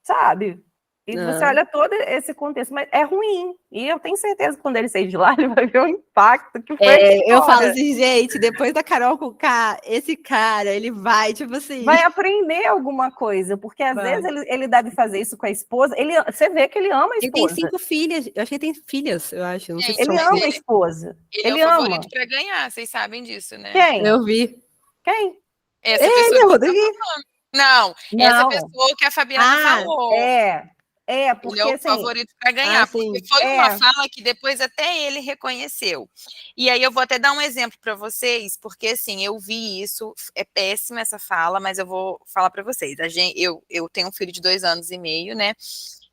sabe, e você Ah. olha todo esse contexto, mas é ruim. E eu tenho certeza que quando ele sair de lá, ele vai ver o impacto que foi Eu falo fora. assim, gente, depois da Carol com K, esse cara, ele vai, tipo assim. Vai aprender alguma coisa, porque às Vai. vezes ele deve fazer isso com a esposa. Você vê que ele ama a Ele tem esposa. 5 filhas, eu acho que ele tem filhas, eu acho, não sei se Gente, são Ele mas ama a filhas. esposa. ele é o Ele ama. favorito para ganhar, vocês sabem disso, né? Quem? Eu vi. Quem? Essa Ele pessoa é que o você tá Rodriguinho. falando. Não, essa Não. pessoa que a Fabiana Ah, falou. É, Ele porque é o assim, favorito para ganhar, porque sim. foi uma fala que depois até ele reconheceu. E aí eu vou até dar um exemplo para vocês, porque assim, eu vi isso, é péssima essa fala, mas eu vou falar para vocês. Eu tenho um filho de 2 anos e meio, né?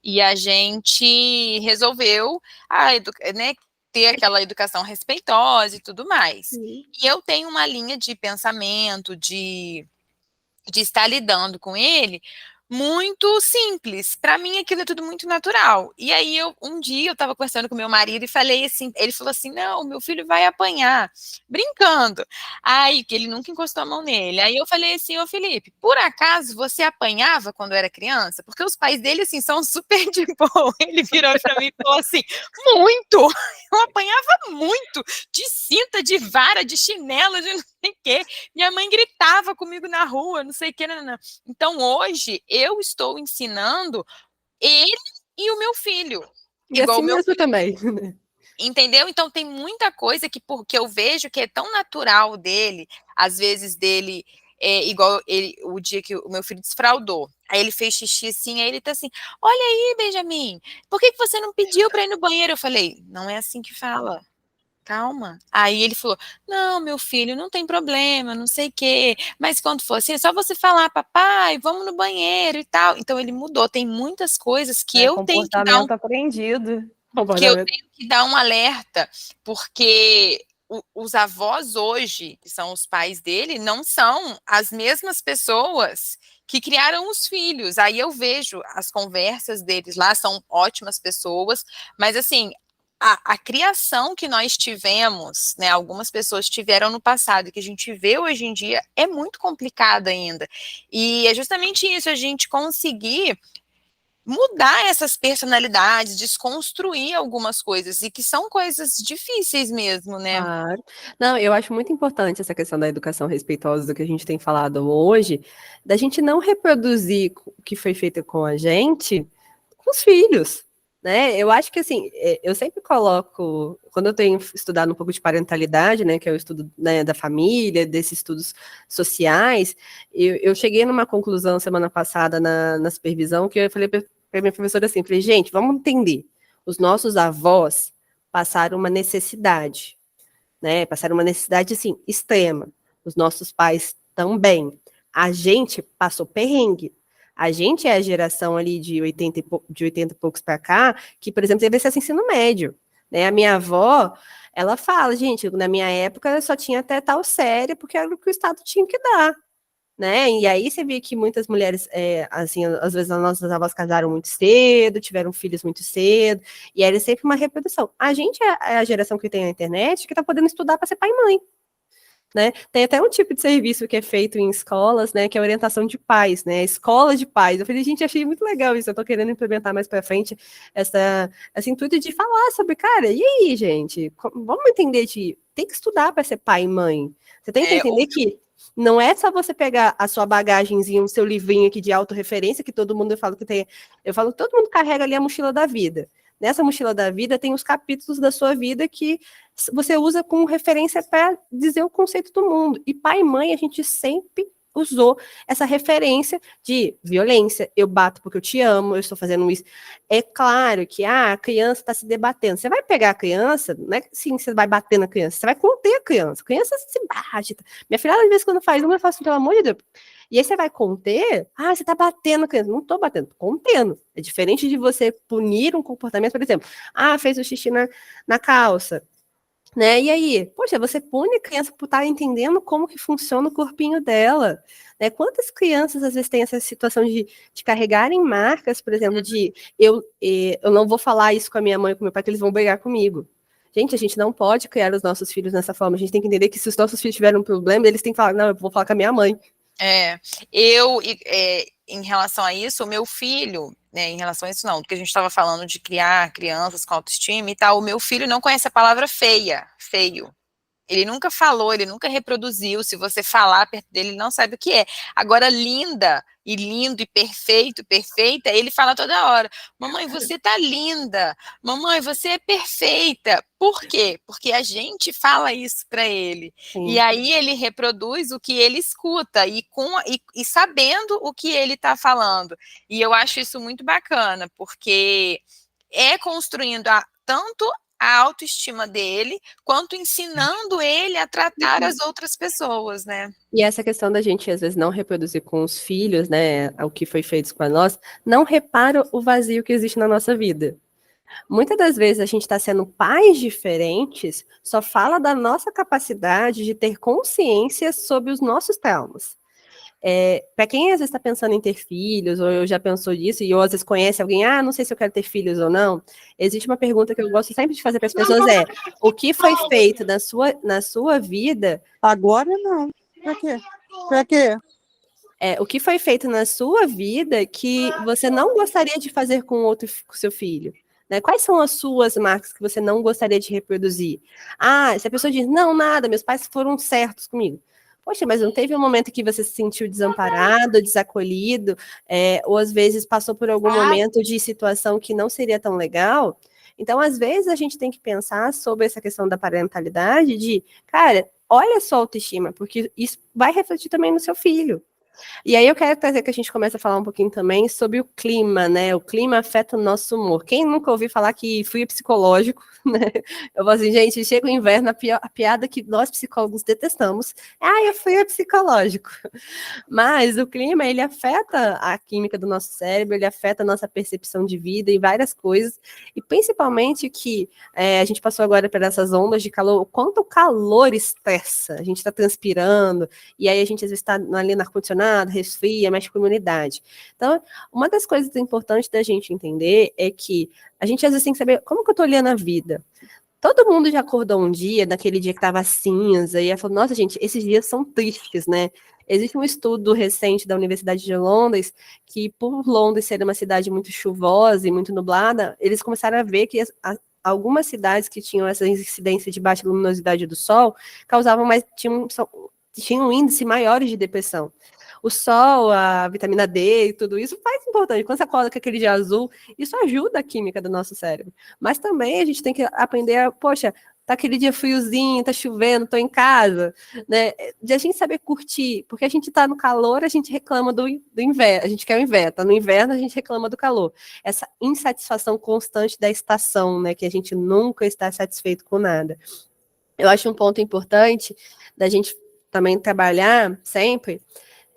E a gente resolveu né, ter aquela educação respeitosa e tudo mais. Sim. E eu tenho uma linha de pensamento, de estar lidando com ele muito simples. Para mim, aquilo é tudo muito natural. E aí, um dia, eu estava conversando com meu marido e falei assim, ele falou assim, não, meu filho vai apanhar, brincando. Aí, que ele nunca encostou a mão nele. Aí eu falei assim, ô Felipe, por acaso você apanhava quando era criança? Porque os pais dele, assim, são super de boa. Ele virou para mim e falou assim, muito! Eu apanhava muito, de cinta, de vara, de chinelo, de não sei o quê. Minha mãe gritava comigo na rua, não sei o quê. Não. Então, hoje, eu estou ensinando ele e o meu filho. E Igual assim o meu mesmo filho. também. Entendeu? Então, tem muita coisa que eu vejo que é tão natural dele, às vezes dele, igual o dia que o meu filho desfraldou. Aí ele fez xixi assim, aí ele tá assim, olha aí, Benjamin, por que você não pediu para ir no banheiro? Eu falei, não é assim que fala. Calma. Aí ele falou, não, meu filho, não tem problema, não sei o quê, mas quando for assim, é só você falar, papai, vamos no banheiro e tal. Então ele mudou, tem muitas coisas que eu tenho que dar comportamento aprendido. um alerta, porque os avós hoje, que são os pais dele, não são as mesmas pessoas que criaram os filhos. Aí eu vejo as conversas deles lá, são ótimas pessoas, mas assim, a criação que nós tivemos, né, algumas pessoas tiveram no passado, que a gente vê hoje em dia, é muito complicada ainda. E é justamente isso, a gente conseguir mudar essas personalidades, desconstruir algumas coisas, e que são coisas difíceis mesmo, né? Claro. Não, eu acho muito importante essa questão da educação respeitosa do que a gente tem falado hoje, da gente não reproduzir o que foi feito com a gente com os filhos, né? Eu acho que, assim, eu sempre coloco, quando eu tenho estudado um pouco de parentalidade, né, que é o estudo, né, da família, desses estudos sociais, eu cheguei numa conclusão semana passada na supervisão, que eu falei para minha professora assim, falei, gente, vamos entender. Os nossos avós passaram uma necessidade, né? Passaram uma necessidade, assim, extrema. Os nossos pais também. A gente passou perrengue. A gente é a geração ali de 80 e poucos para cá, que, por exemplo, teve acesso ao ensino médio. Né? A minha avó, ela fala, gente, na minha época só tinha até tal série, porque era o que o Estado tinha que dar. Né? E aí você vê que muitas mulheres, assim, às vezes as nossas avós casaram muito cedo, tiveram filhos muito cedo, e era sempre uma reprodução. A gente é a geração que tem a internet, que está podendo estudar para ser pai e mãe. Né? Tem até um tipo de serviço que é feito em escolas, né, que é a orientação de pais, né, escola de pais. Eu falei, gente, achei muito legal isso, eu tô querendo implementar mais para frente esse intuito de falar sobre, cara, e aí, gente, vamos entender tem que estudar para ser pai e mãe. Você tem que entender que não é só você pegar a sua bagagenzinha, o seu livrinho aqui de autorreferência, que todo mundo fala que tem. Eu falo que todo mundo carrega ali a mochila da vida. Nessa mochila da vida tem os capítulos da sua vida que você usa como referência para dizer o conceito do mundo. E pai e mãe, a gente sempre usou essa referência de violência. Eu bato porque eu te amo, eu estou fazendo isso. É claro que a criança está se debatendo. Você vai pegar a criança, não é sim, você vai bater na criança, você vai conter a criança. A criança se bate. Minha filha, às vezes, quando faz uma, eu falo assim, pelo amor de Deus. E aí você vai conter, você tá batendo a criança. Não tô batendo, tô contendo. É diferente de você punir um comportamento, por exemplo, fez o xixi na calça. Né? E aí, poxa, você pune a criança por estar entendendo como que funciona o corpinho dela. Né? Quantas crianças às vezes têm essa situação de carregarem marcas, por exemplo, de eu não vou falar isso com a minha mãe e com o meu pai, que eles vão brigar comigo. Gente, a gente não pode criar os nossos filhos dessa forma. A gente tem que entender que se os nossos filhos tiverem um problema, eles têm que falar, não, eu vou falar com a minha mãe. Em relação a isso, o meu filho, né, em relação a isso não, porque a gente estava falando de criar crianças com autoestima e tal, o meu filho não conhece a palavra feio. Ele nunca falou, ele nunca reproduziu. Se você falar perto dele, ele não sabe o que é. Agora, linda, e lindo, e perfeito, perfeita, ele fala toda hora, mamãe, você tá linda, mamãe, você é perfeita. Por quê? Porque a gente fala isso para ele. Sim. E aí ele reproduz o que ele escuta, e sabendo o que ele tá falando. E eu acho isso muito bacana, porque é construindo tanto a autoestima dele, quanto ensinando ele a tratar as outras pessoas, né? E essa questão da gente, às vezes, não reproduzir com os filhos, né, o que foi feito com nós, não repara o vazio que existe na nossa vida. Muitas das vezes a gente está sendo pais diferentes, só fala da nossa capacidade de ter consciência sobre os nossos traumas. Para quem às vezes está pensando em ter filhos, ou já pensou nisso, ou às vezes conhece alguém, não sei se eu quero ter filhos ou não, existe uma pergunta que eu gosto sempre de fazer para as pessoas, o que foi feito na sua vida... Agora não. Para quê? Para quê? O que foi feito na sua vida que você não gostaria de fazer com seu filho? Né? Quais são as suas marcas que você não gostaria de reproduzir? Se a pessoa diz, não, nada, meus pais foram certos comigo. Poxa, mas não teve um momento que você se sentiu desamparado, desacolhido, ou às vezes passou por algum momento de situação que não seria tão legal? Então, às vezes, a gente tem que pensar sobre essa questão da parentalidade de, cara, olha a sua autoestima, porque isso vai refletir também no seu filho. E aí eu quero trazer que a gente comece a falar um pouquinho também sobre o clima, né? O clima afeta o nosso humor. Quem nunca ouviu falar que frio é psicológico, né? Eu falo assim, gente, chega o inverno, a piada que nós psicólogos detestamos o frio é psicológico. Mas o clima, ele afeta a química do nosso cérebro, ele afeta a nossa percepção de vida e várias coisas, e principalmente que a gente passou agora por essas ondas de calor, o quanto o calor estressa, a gente está transpirando, e aí a gente às vezes está ali no ar-condicionado, resfria, mexe com a imunidade. Então, uma das coisas importantes da gente entender é que a gente às vezes tem que saber como que eu tô olhando a vida. Todo mundo já acordou um dia, naquele dia que tava cinza, e falou, nossa, gente, esses dias são tristes, né? Existe um estudo recente da Universidade de Londres, que por Londres ser uma cidade muito chuvosa e muito nublada, eles começaram a ver que algumas cidades que tinham essa incidência de baixa luminosidade do sol, tinham um índice maiores de depressão. O sol, a vitamina D e tudo isso faz importante. Quando você acorda com aquele dia azul, isso ajuda a química do nosso cérebro. Mas também a gente tem que aprender tá aquele dia friozinho, tá chovendo, tô em casa, né? De a gente saber curtir, porque a gente tá no calor, a gente reclama do inverno, a gente quer o inverno, tá no inverno, a gente reclama do calor. Essa insatisfação constante da estação, né? Que a gente nunca está satisfeito com nada. Eu acho um ponto importante da gente também trabalhar sempre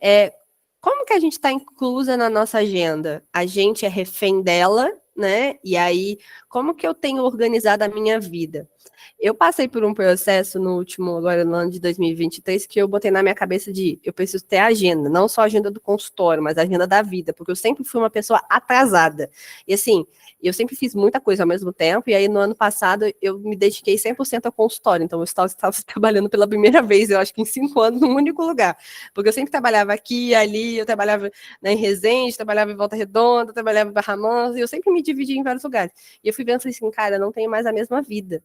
é como que a gente está inclusa na nossa agenda? A gente é refém dela, né? E aí, como que eu tenho organizado a minha vida? Eu passei por um processo no último, agora no ano de 2023, que eu botei na minha cabeça de eu preciso ter agenda, não só a agenda do consultório, mas a agenda da vida, porque eu sempre fui uma pessoa atrasada. E assim, eu sempre fiz muita coisa ao mesmo tempo, e aí no ano passado eu me dediquei 100% ao consultório, então eu estava trabalhando pela primeira vez, eu acho que em 5 anos, num único lugar, porque eu sempre trabalhava aqui e ali, eu trabalhava, né, em Resende, trabalhava em Volta Redonda, trabalhava em Barra Mansa, e eu sempre me dividia em vários lugares. E eu fui vendo assim, cara, eu não tenho mais a mesma vida.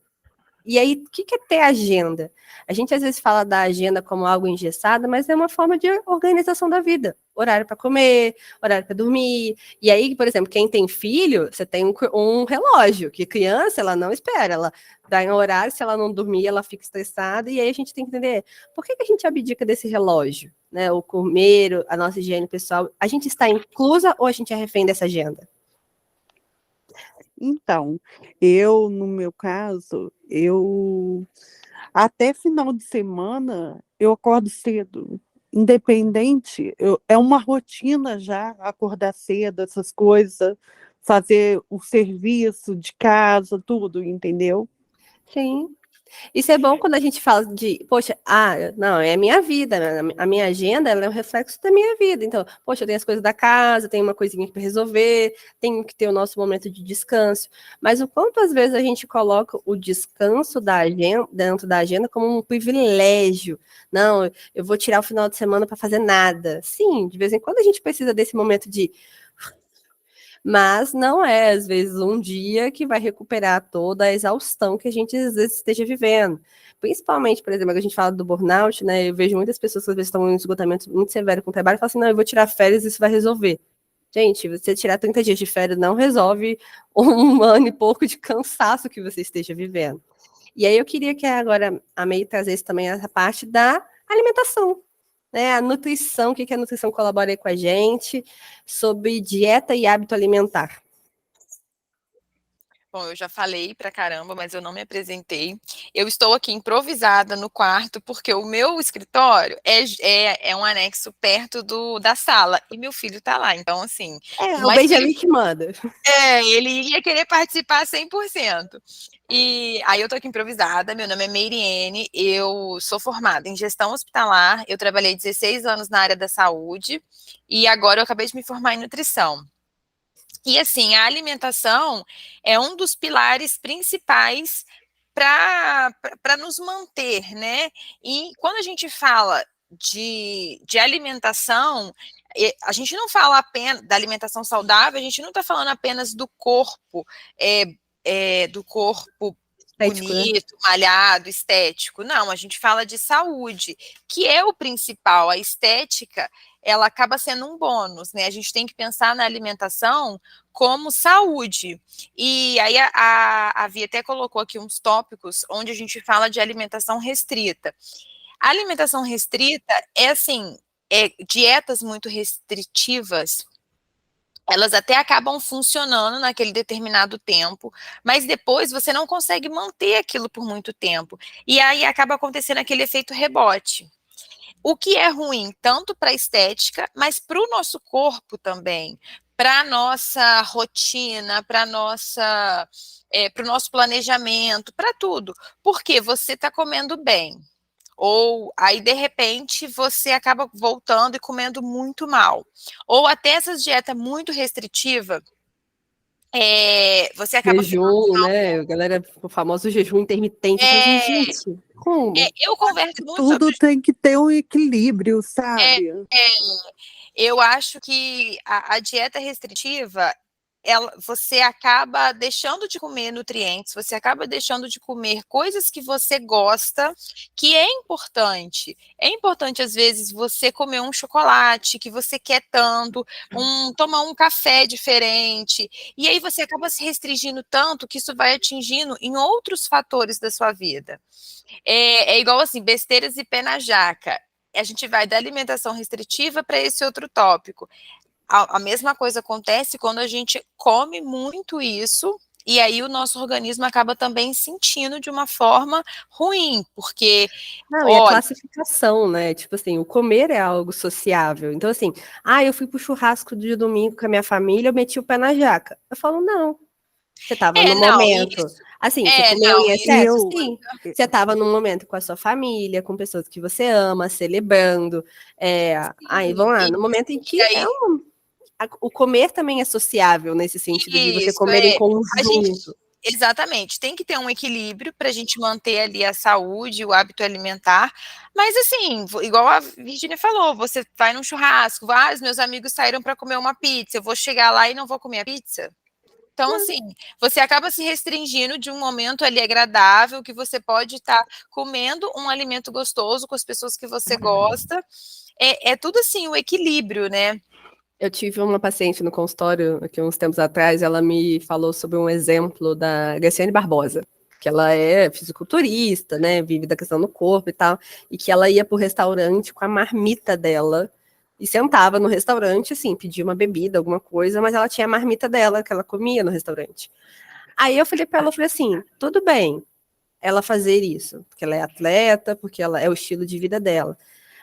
E aí, o que é ter agenda? A gente às vezes fala da agenda como algo engessado, mas é uma forma de organização da vida. Horário para comer, horário para dormir. E aí, por exemplo, quem tem filho, você tem um relógio, que criança, ela não espera, ela dá em horário, se ela não dormir, ela fica estressada, e aí a gente tem que entender, por que a gente abdica desse relógio? Né? O comer, a nossa higiene pessoal, a gente está inclusa ou a gente é refém dessa agenda? Então, no meu caso, até final de semana, eu acordo cedo. Independente, é uma rotina já acordar cedo, essas coisas, fazer o serviço de casa, tudo, entendeu? Sim. Isso é bom quando a gente fala de, poxa, não, é a minha vida, né? A minha agenda ela é um reflexo da minha vida. Então, poxa, eu tenho as coisas da casa, tenho uma coisinha para resolver, tenho que ter o nosso momento de descanso. Mas o quanto às vezes a gente coloca o descanso da agenda, dentro da agenda como um privilégio. Não, eu vou tirar o final de semana para fazer nada. Sim, de vez em quando a gente precisa desse momento de mas não é, às vezes, um dia que vai recuperar toda a exaustão que a gente, às vezes, esteja vivendo. Principalmente, por exemplo, a gente fala do burnout, né? Eu vejo muitas pessoas que, às vezes, estão em esgotamento muito severo com o trabalho e falam assim, não, eu vou tirar férias e isso vai resolver. Gente, você tirar 30 dias de férias não resolve um ano e pouco de cansaço que você esteja vivendo. E aí eu queria que agora a May trazesse também essa parte da alimentação, né? A nutrição, o que a nutrição colabora aí com a gente, sobre dieta e hábito alimentar. Bom, eu já falei pra caramba, mas eu não me apresentei. Eu estou aqui improvisada no quarto, porque o meu escritório é um anexo perto da sala, e meu filho tá lá. Então, assim. O Benjamin que manda. Ele ia querer participar 100%. E aí eu tô aqui improvisada, meu nome é Meiriene, eu sou formada em gestão hospitalar, eu trabalhei 16 anos na área da saúde, e agora eu acabei de me formar em nutrição. E assim, a alimentação é um dos pilares principais para nos manter, né? E quando a gente fala de alimentação, a gente não fala apenas da alimentação saudável, a gente não está falando apenas do corpo, do corpo Estético, bonito, malhado, estético. Não, a gente fala de saúde, que é o principal. A estética, ela acaba sendo um bônus, né? A gente tem que pensar na alimentação como saúde. E aí a Via até colocou aqui uns tópicos onde a gente fala de alimentação restrita. A alimentação restrita é assim, dietas muito restritivas, elas até acabam funcionando naquele determinado tempo, mas depois você não consegue manter aquilo por muito tempo. E aí acaba acontecendo aquele efeito rebote. O que é ruim tanto para a estética, mas para o nosso corpo também, para a nossa rotina, para o nosso planejamento, para tudo. Porque você está comendo bem. Ou aí, de repente, você acaba voltando e comendo muito mal. Ou até essas dietas muito restritivas, você acaba jejum, né? Galera, o famoso jejum intermitente. Gente, como? eu converso muito Tudo sobre. tem que ter um equilíbrio, sabe? Eu acho que a dieta restritiva, você acaba deixando de comer nutrientes, você acaba deixando de comer coisas que você gosta, que é importante. É importante, às vezes, você comer um chocolate que você quer tanto, tomar um café diferente, e aí você acaba se restringindo tanto que isso vai atingindo em outros fatores da sua vida. É igual assim, besteiras e pé na jaca. A gente vai da alimentação restritiva para esse outro tópico. A mesma coisa acontece quando a gente come muito isso, e aí o nosso organismo acaba também sentindo de uma forma ruim, porque, Não, e a olha, classificação, né? Tipo assim, o comer é algo sociável. Então, assim, eu fui pro churrasco de domingo com a minha família, eu meti o pé na jaca. Eu falo, não. Você estava no não, momento. Assim, você comeu não, em excesso? eu- Sim. Você estava num momento com a sua família, com pessoas que você ama, celebrando. Aí, vamos lá, no momento em e que aí, o comer também é sociável, nesse sentido de você isso, comer em a gente, conjunto. exatamente, tem que ter um equilíbrio para a gente manter ali a saúde, o hábito alimentar, mas assim, igual a Virginia falou, você vai num churrasco, os meus amigos saíram para comer uma pizza, eu vou chegar lá e não vou comer a pizza? Então, assim, você acaba se restringindo de um momento ali agradável, que você pode estar comendo um alimento gostoso com as pessoas que você gosta. É tudo assim, o equilíbrio, né? Eu tive uma paciente no consultório aqui uns tempos atrás, ela me falou sobre um exemplo da Graciane Barbosa, que ela é fisiculturista, né, vive da questão do corpo e tal, e que ela ia pro restaurante com a marmita dela e sentava no restaurante, assim, pedia uma bebida, alguma coisa, mas ela tinha a marmita dela que ela comia no restaurante. Aí eu falei para ela, eu falei assim, tudo bem ela fazer isso, porque ela é atleta, porque ela é o estilo de vida dela.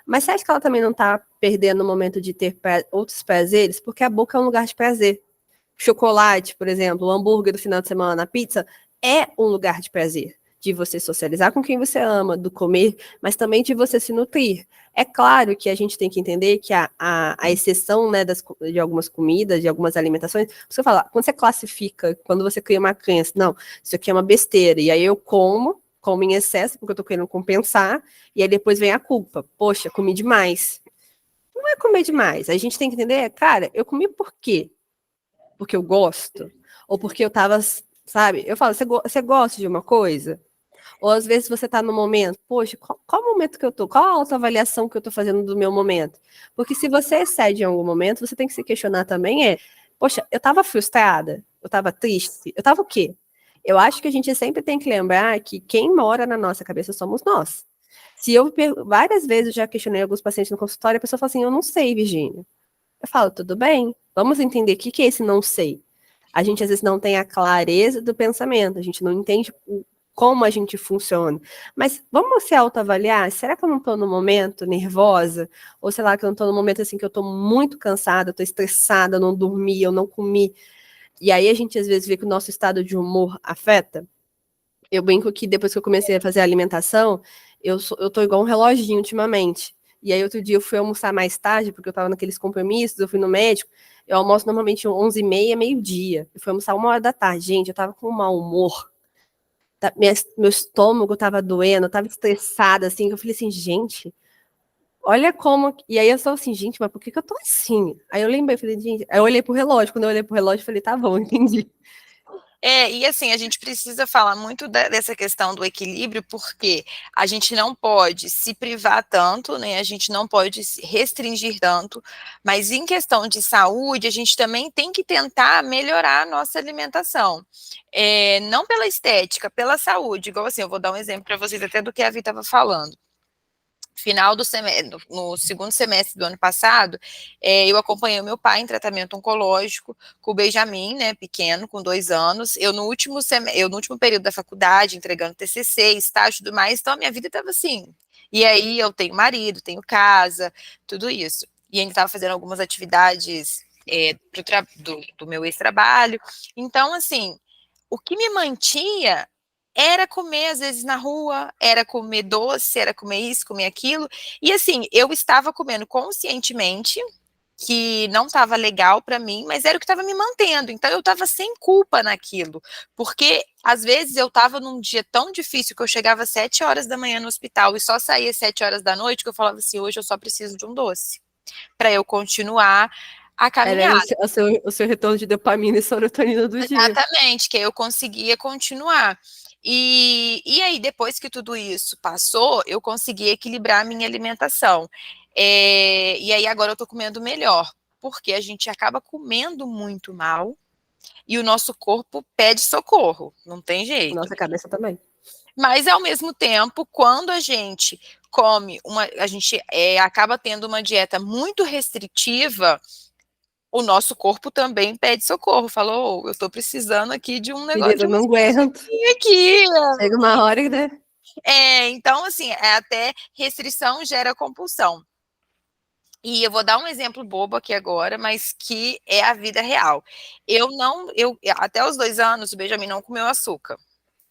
Mas você acha que ela também não está perdendo o momento de ter outros prazeres? Porque a boca é um lugar de prazer. Chocolate, por exemplo, o hambúrguer do final de semana, a pizza, é um lugar de prazer. De você socializar com quem você ama, do comer, mas também de você se nutrir. É claro que a gente tem que entender que a exceção, né, de algumas comidas, de algumas alimentações, você fala, quando você classifica, quando você cria uma crença, não, isso aqui é uma besteira, e aí eu como em excesso, porque eu tô querendo compensar, e aí depois vem a culpa. Poxa, comi demais. Não é comer demais. A gente tem que entender, cara, eu comi por quê? Porque eu gosto? Ou porque eu tava, sabe? Eu falo, você gosta de uma coisa? Ou às vezes você tá no momento, poxa, qual momento que eu tô? Qual a autoavaliação que eu tô fazendo do meu momento? Porque se você excede em algum momento, você tem que se questionar também, poxa, eu tava frustrada? Eu tava triste? Eu tava o quê? Eu acho que a gente sempre tem que lembrar que quem mora na nossa cabeça somos nós. Se eu várias vezes eu já questionei alguns pacientes no consultório, a pessoa fala assim: eu não sei, Virgínia. Eu falo, tudo bem, vamos entender o que é esse não sei. A gente às vezes não tem a clareza do pensamento, a gente não entende como a gente funciona. Mas vamos se autoavaliar? Será que eu não estou no momento nervosa? Ou sei lá, que eu não estou no momento assim que eu estou muito cansada, estou estressada, eu não dormi, eu não comi. E aí a gente às vezes vê que o nosso estado de humor afeta. Eu brinco que depois que eu comecei a fazer a alimentação, eu tô igual um reloginho ultimamente. E aí outro dia eu fui almoçar mais tarde, porque eu tava naqueles compromissos, eu fui no médico, eu almoço normalmente 11h30, meio-dia. Eu fui almoçar 1h da tarde. Gente, eu tava com um mau humor. Meu estômago tava doendo, eu tava estressada, assim, eu falei assim, gente, olha como... E aí eu sou assim, gente, mas por que eu tô assim? Aí eu lembrei, falei, gente... Aí eu olhei pro relógio, quando eu olhei pro relógio, eu falei, tá bom, entendi. E assim, a gente precisa falar muito dessa questão do equilíbrio, porque a gente não pode se privar tanto, né? A gente não pode se restringir tanto, mas em questão de saúde, a gente também tem que tentar melhorar a nossa alimentação. Não pela estética, pela saúde. Igual assim, eu vou dar um exemplo para vocês até do que a Vi estava falando. Final do semestre, no segundo semestre do ano passado, eu acompanhei o meu pai em tratamento oncológico com o Benjamin, né, pequeno, com 2 anos. Eu no último período da faculdade, entregando TCC, estágio e tudo mais, então a minha vida estava assim. E aí eu tenho marido, tenho casa, tudo isso. E ainda estava fazendo algumas atividades do meu ex-trabalho. Então, assim, o que me mantinha era comer, às vezes, na rua, era comer doce, era comer isso, comer aquilo. E, assim, eu estava comendo conscientemente, que não estava legal para mim, mas era o que estava me mantendo. Então, eu estava sem culpa naquilo. Porque, às vezes, eu estava num dia tão difícil que eu chegava às 7 horas da manhã no hospital e só saía às 7 horas da noite, que eu falava assim, hoje eu só preciso de um doce para eu continuar a caminhada. Era o seu retorno de dopamina e serotonina do dia. Exatamente, que aí eu conseguia continuar. E aí, depois que tudo isso passou, eu consegui equilibrar a minha alimentação. E aí, agora eu tô comendo melhor, porque a gente acaba comendo muito mal e o nosso corpo pede socorro, não tem jeito. Nossa cabeça também. Mas, ao mesmo tempo, quando a gente come, a gente acaba tendo uma dieta muito restritiva, o nosso corpo também pede socorro. Falou, eu tô precisando aqui de um negócio, de Eu não umas coisas aguento. aqui. Chega uma hora, né? Então, assim, até restrição gera compulsão. E eu vou dar um exemplo bobo aqui agora, mas que é a vida real. Até os 2 anos, o Benjamin não comeu açúcar.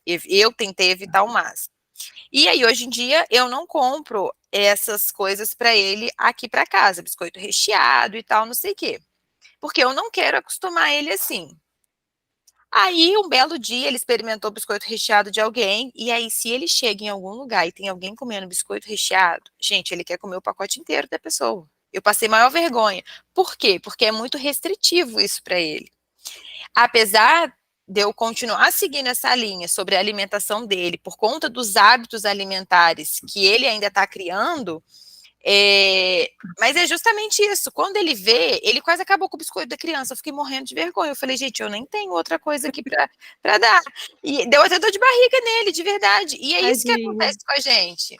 Eu tentei evitar o máximo. E aí, hoje em dia, eu não compro essas coisas para ele aqui para casa, biscoito recheado e tal, não sei o quê. Porque eu não quero acostumar ele assim. Aí, um belo dia, ele experimentou biscoito recheado de alguém, e aí, se ele chega em algum lugar e tem alguém comendo biscoito recheado, gente, ele quer comer o pacote inteiro da pessoa. Eu passei maior vergonha. Por quê? Porque é muito restritivo isso para ele. Apesar de eu continuar seguindo essa linha sobre a alimentação dele, por conta dos hábitos alimentares que ele ainda está criando, mas é justamente isso. Quando ele vê, ele quase acabou com o biscoito da criança. Eu fiquei morrendo de vergonha. Eu falei, gente, eu nem tenho outra coisa aqui para dar. E deu até dor de barriga nele, de verdade. E é isso que acontece com a gente.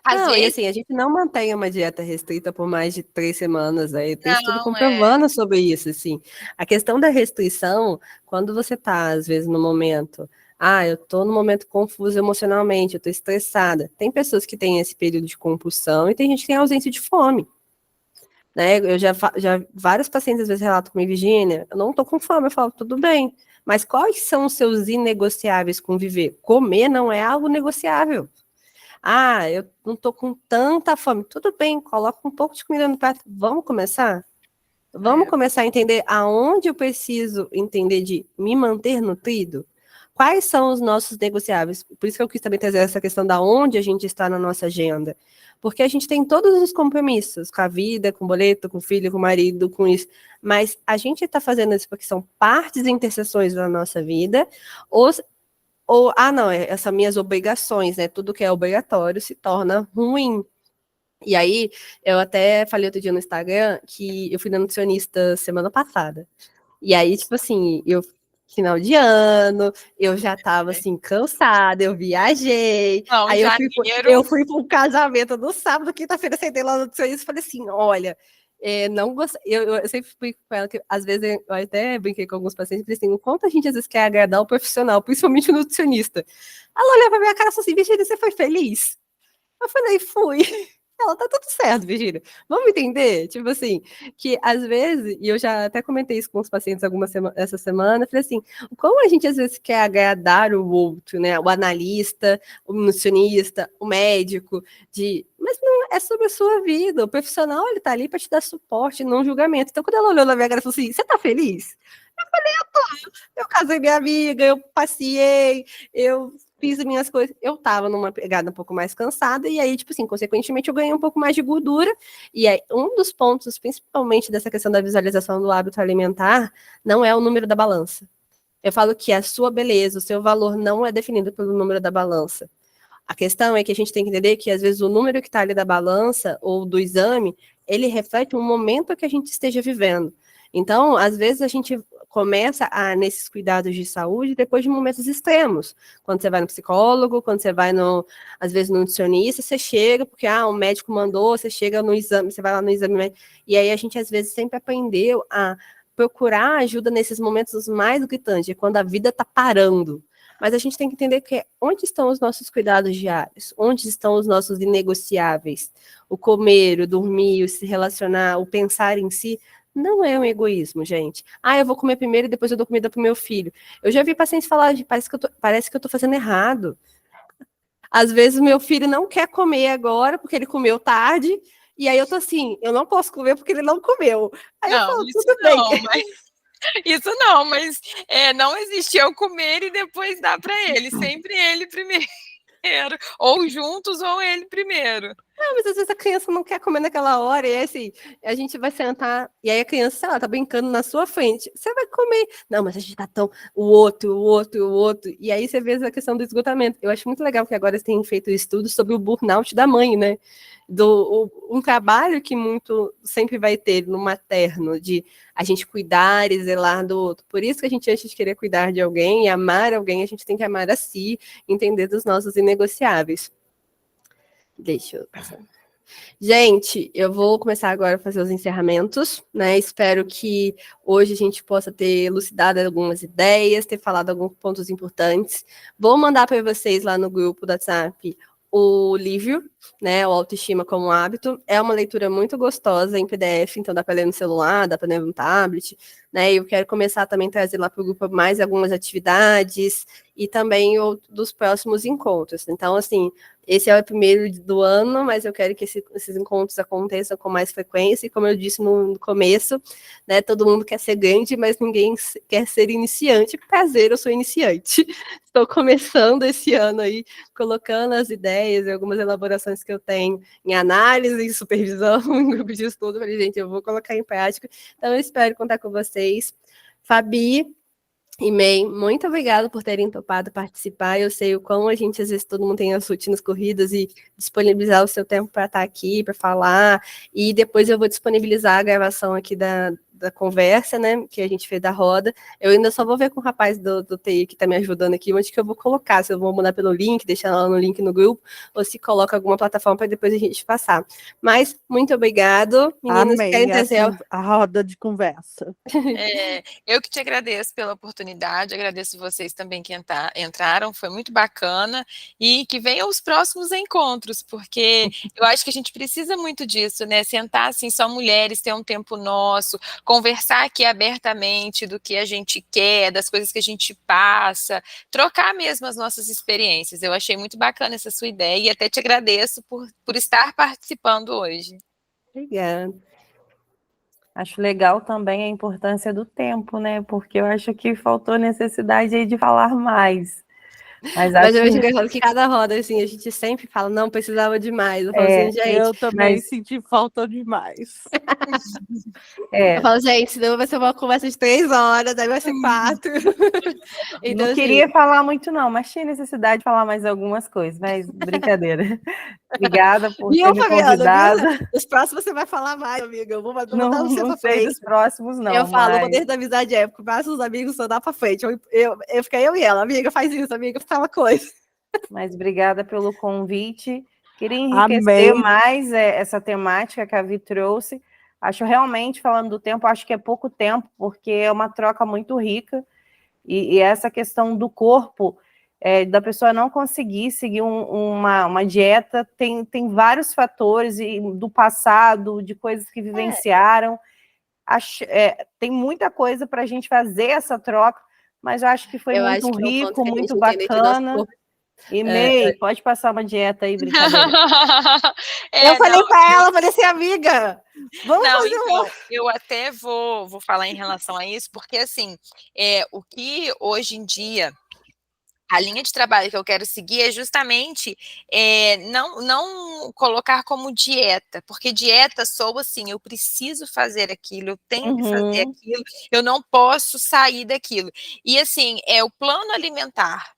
Não, e assim, a gente não mantém uma dieta restrita por mais de 3 semanas, aí tem estudo comprovando sobre isso, assim. A questão da restrição, quando você tá, às vezes, no momento, eu tô no momento confuso emocionalmente, eu tô estressada. Tem pessoas que têm esse período de compulsão e tem gente que tem ausência de fome. Né? Eu já vários pacientes às vezes relatam comigo, Virgínia, eu não tô com fome, eu falo, tudo bem, mas quais são os seus inegociáveis com viver? Comer não é algo negociável. Eu não tô com tanta fome. Tudo bem, coloca um pouco de comida no prato. Vamos começar? Vamos começar a entender aonde eu preciso entender de me manter nutrido? Quais são os nossos negociáveis? Por isso que eu quis também trazer essa questão da onde a gente está na nossa agenda. Porque a gente tem todos os compromissos, com a vida, com o boleto, com o filho, com o marido, com isso. Mas a gente está fazendo isso porque são partes e interseções da nossa vida, essas minhas obrigações, né? Tudo que é obrigatório se torna ruim. E aí, eu até falei outro dia no Instagram que eu fui na nutricionista semana passada. E aí, tipo assim, final de ano, eu já tava assim, cansada, eu viajei. Não, aí eu fui para um casamento no sábado, quinta-feira, sentei lá no nutricionista e falei assim: olha. Não gostei, eu sempre fui com ela, que às vezes eu até brinquei com alguns pacientes, falei assim, o quanto a gente às vezes quer agradar o profissional, principalmente o nutricionista. Ela olhava pra minha cara e falou assim, Virgínia, você foi feliz? Eu falei, fui. Ela, tá tudo certo, Virgínia. Vamos entender? Tipo assim, que às vezes, e eu já até comentei isso com os pacientes essa semana, falei assim, como a gente às vezes quer agradar o outro, né? O analista, o nutricionista, o médico, mas não é sobre a sua vida. O profissional, ele tá ali para te dar suporte, não julgamento. Então, quando ela olhou na minha cara e falou assim, você tá feliz? Eu falei, eu tô. Eu casei minha amiga, eu passeei, eu fiz as minhas coisas, eu tava numa pegada um pouco mais cansada, e aí, tipo assim, consequentemente, eu ganhei um pouco mais de gordura, e aí, um dos pontos, principalmente dessa questão da visualização do hábito alimentar, não é o número da balança. Eu falo que a sua beleza, o seu valor não é definido pelo número da balança. A questão é que a gente tem que entender que, às vezes, o número que está ali da balança, ou do exame, ele reflete um momento que a gente esteja vivendo. Então, às vezes, a gente começa nesses cuidados de saúde depois de momentos extremos. Quando você vai no psicólogo, quando você vai, às vezes, no nutricionista, você chega, porque o médico mandou, você chega no exame, você vai lá no exame, e aí a gente, às vezes, sempre aprendeu a procurar ajuda nesses momentos mais gritantes, quando a vida está parando. Mas a gente tem que entender que onde estão os nossos cuidados diários, onde estão os nossos inegociáveis. O comer, o dormir, o se relacionar, o pensar em si, não é um egoísmo, gente. Eu vou comer primeiro e depois eu dou comida pro meu filho. Eu já vi pacientes falar, parece que eu tô fazendo errado. Às vezes o meu filho não quer comer agora, porque ele comeu tarde, e aí eu tô assim, eu não posso comer porque ele não comeu. Aí não, eu falo, tudo bem. Isso não, mas não existe eu comer e depois dar para ele, sempre ele primeiro. primeiro, ou juntos ou ele primeiro. Não, mas às vezes a criança não quer comer naquela hora, e aí assim, a gente vai sentar, e aí a criança, sei lá, tá brincando na sua frente, você vai comer. Não, mas a gente tá tão, o outro, e aí você vê a questão do esgotamento. Eu acho muito legal que agora eles têm feito estudos sobre o burnout da mãe, né? Um trabalho que muito sempre vai ter no materno, de a gente cuidar e zelar do outro. Por isso que a gente, antes de querer cuidar de alguém e amar alguém, a gente tem que amar a si, entender dos nossos inegociáveis. Deixa eu passar. Gente, eu vou começar agora a fazer os encerramentos, né? Espero que hoje a gente possa ter elucidado algumas ideias, ter falado alguns pontos importantes. Vou mandar para vocês lá no grupo do WhatsApp o livro, né? O Autoestima como Hábito. É uma leitura muito gostosa em PDF, então dá para ler no celular, dá para ler no tablet, né? Eu quero começar também a trazer lá para o grupo mais algumas atividades e também dos próximos encontros. Então, assim, esse é o primeiro do ano, mas eu quero que esses encontros aconteçam com mais frequência, e como eu disse no começo, né, todo mundo quer ser grande, mas ninguém quer ser iniciante. Prazer, eu sou iniciante. Estou começando esse ano aí, colocando as ideias e algumas elaborações que eu tenho em análise, em supervisão, em grupo de estudo. Falei, gente, eu vou colocar em prática. Então, eu espero contar com vocês. Fabi e May, muito obrigada por terem topado participar. Eu sei o quão a gente, às vezes, todo mundo tem as rotinas corridas e disponibilizar o seu tempo para estar aqui, para falar. E depois eu vou disponibilizar a gravação aqui da conversa, né, que a gente fez da roda. Eu ainda só vou ver com o rapaz do TI que está me ajudando aqui, onde que eu vou colocar, se eu vou mandar pelo link, deixar lá no link no grupo, ou se coloca alguma plataforma para depois a gente passar. Mas, muito obrigado. Meninas, querem trazer a roda de conversa. Eu que te agradeço pela oportunidade, agradeço vocês também que entraram, foi muito bacana, e que venham os próximos encontros, porque eu acho que a gente precisa muito disso, né? Sentar assim, só mulheres, ter um tempo nosso, conversar aqui abertamente do que a gente quer, das coisas que a gente passa, trocar mesmo as nossas experiências. Eu achei muito bacana essa sua ideia e até te agradeço por estar participando hoje. Obrigada. Acho legal também a importância do tempo, né? Porque eu acho que faltou necessidade aí de falar mais. Mas eu acho engraçado que cada roda, assim, a gente sempre fala, não, precisava de mais. Eu falo assim, gente... Eu também senti falta demais. Eu falo, gente, senão vai ser uma conversa de 3 horas, aí vai ser 4. Então, não queria falar muito, não, mas tinha necessidade de falar mais algumas coisas, mas brincadeira. Obrigada por ter me convidado. Os próximos você vai falar mais, amiga. Eu vou botar você pra frente. Não sei dos próximos, não. Eu falo, o poder da amizade é, passa os amigos, só dá pra frente. Eu fiquei eu e ela, amiga, faz isso, amiga, fala coisa. Mas obrigada pelo convite. Queria enriquecer mais essa temática que a Vi trouxe. Acho realmente, falando do tempo, acho que é pouco tempo, porque é uma troca muito rica. E essa questão do corpo, da pessoa não conseguir seguir uma dieta, tem vários fatores do passado, de coisas que vivenciaram. Tem muita coisa para a gente fazer essa troca, mas eu acho que foi muito rico, muito bacana. E May, pode passar uma dieta aí, brincadeira. Eu falei para ela, falei assim, amiga, vamos fazer então, eu até vou falar em relação a isso, porque assim, o que hoje em dia, a linha de trabalho que eu quero seguir é justamente não colocar como dieta, porque dieta soa assim, eu preciso fazer aquilo, eu tenho que fazer aquilo, eu não posso sair daquilo. E assim, é o plano alimentar,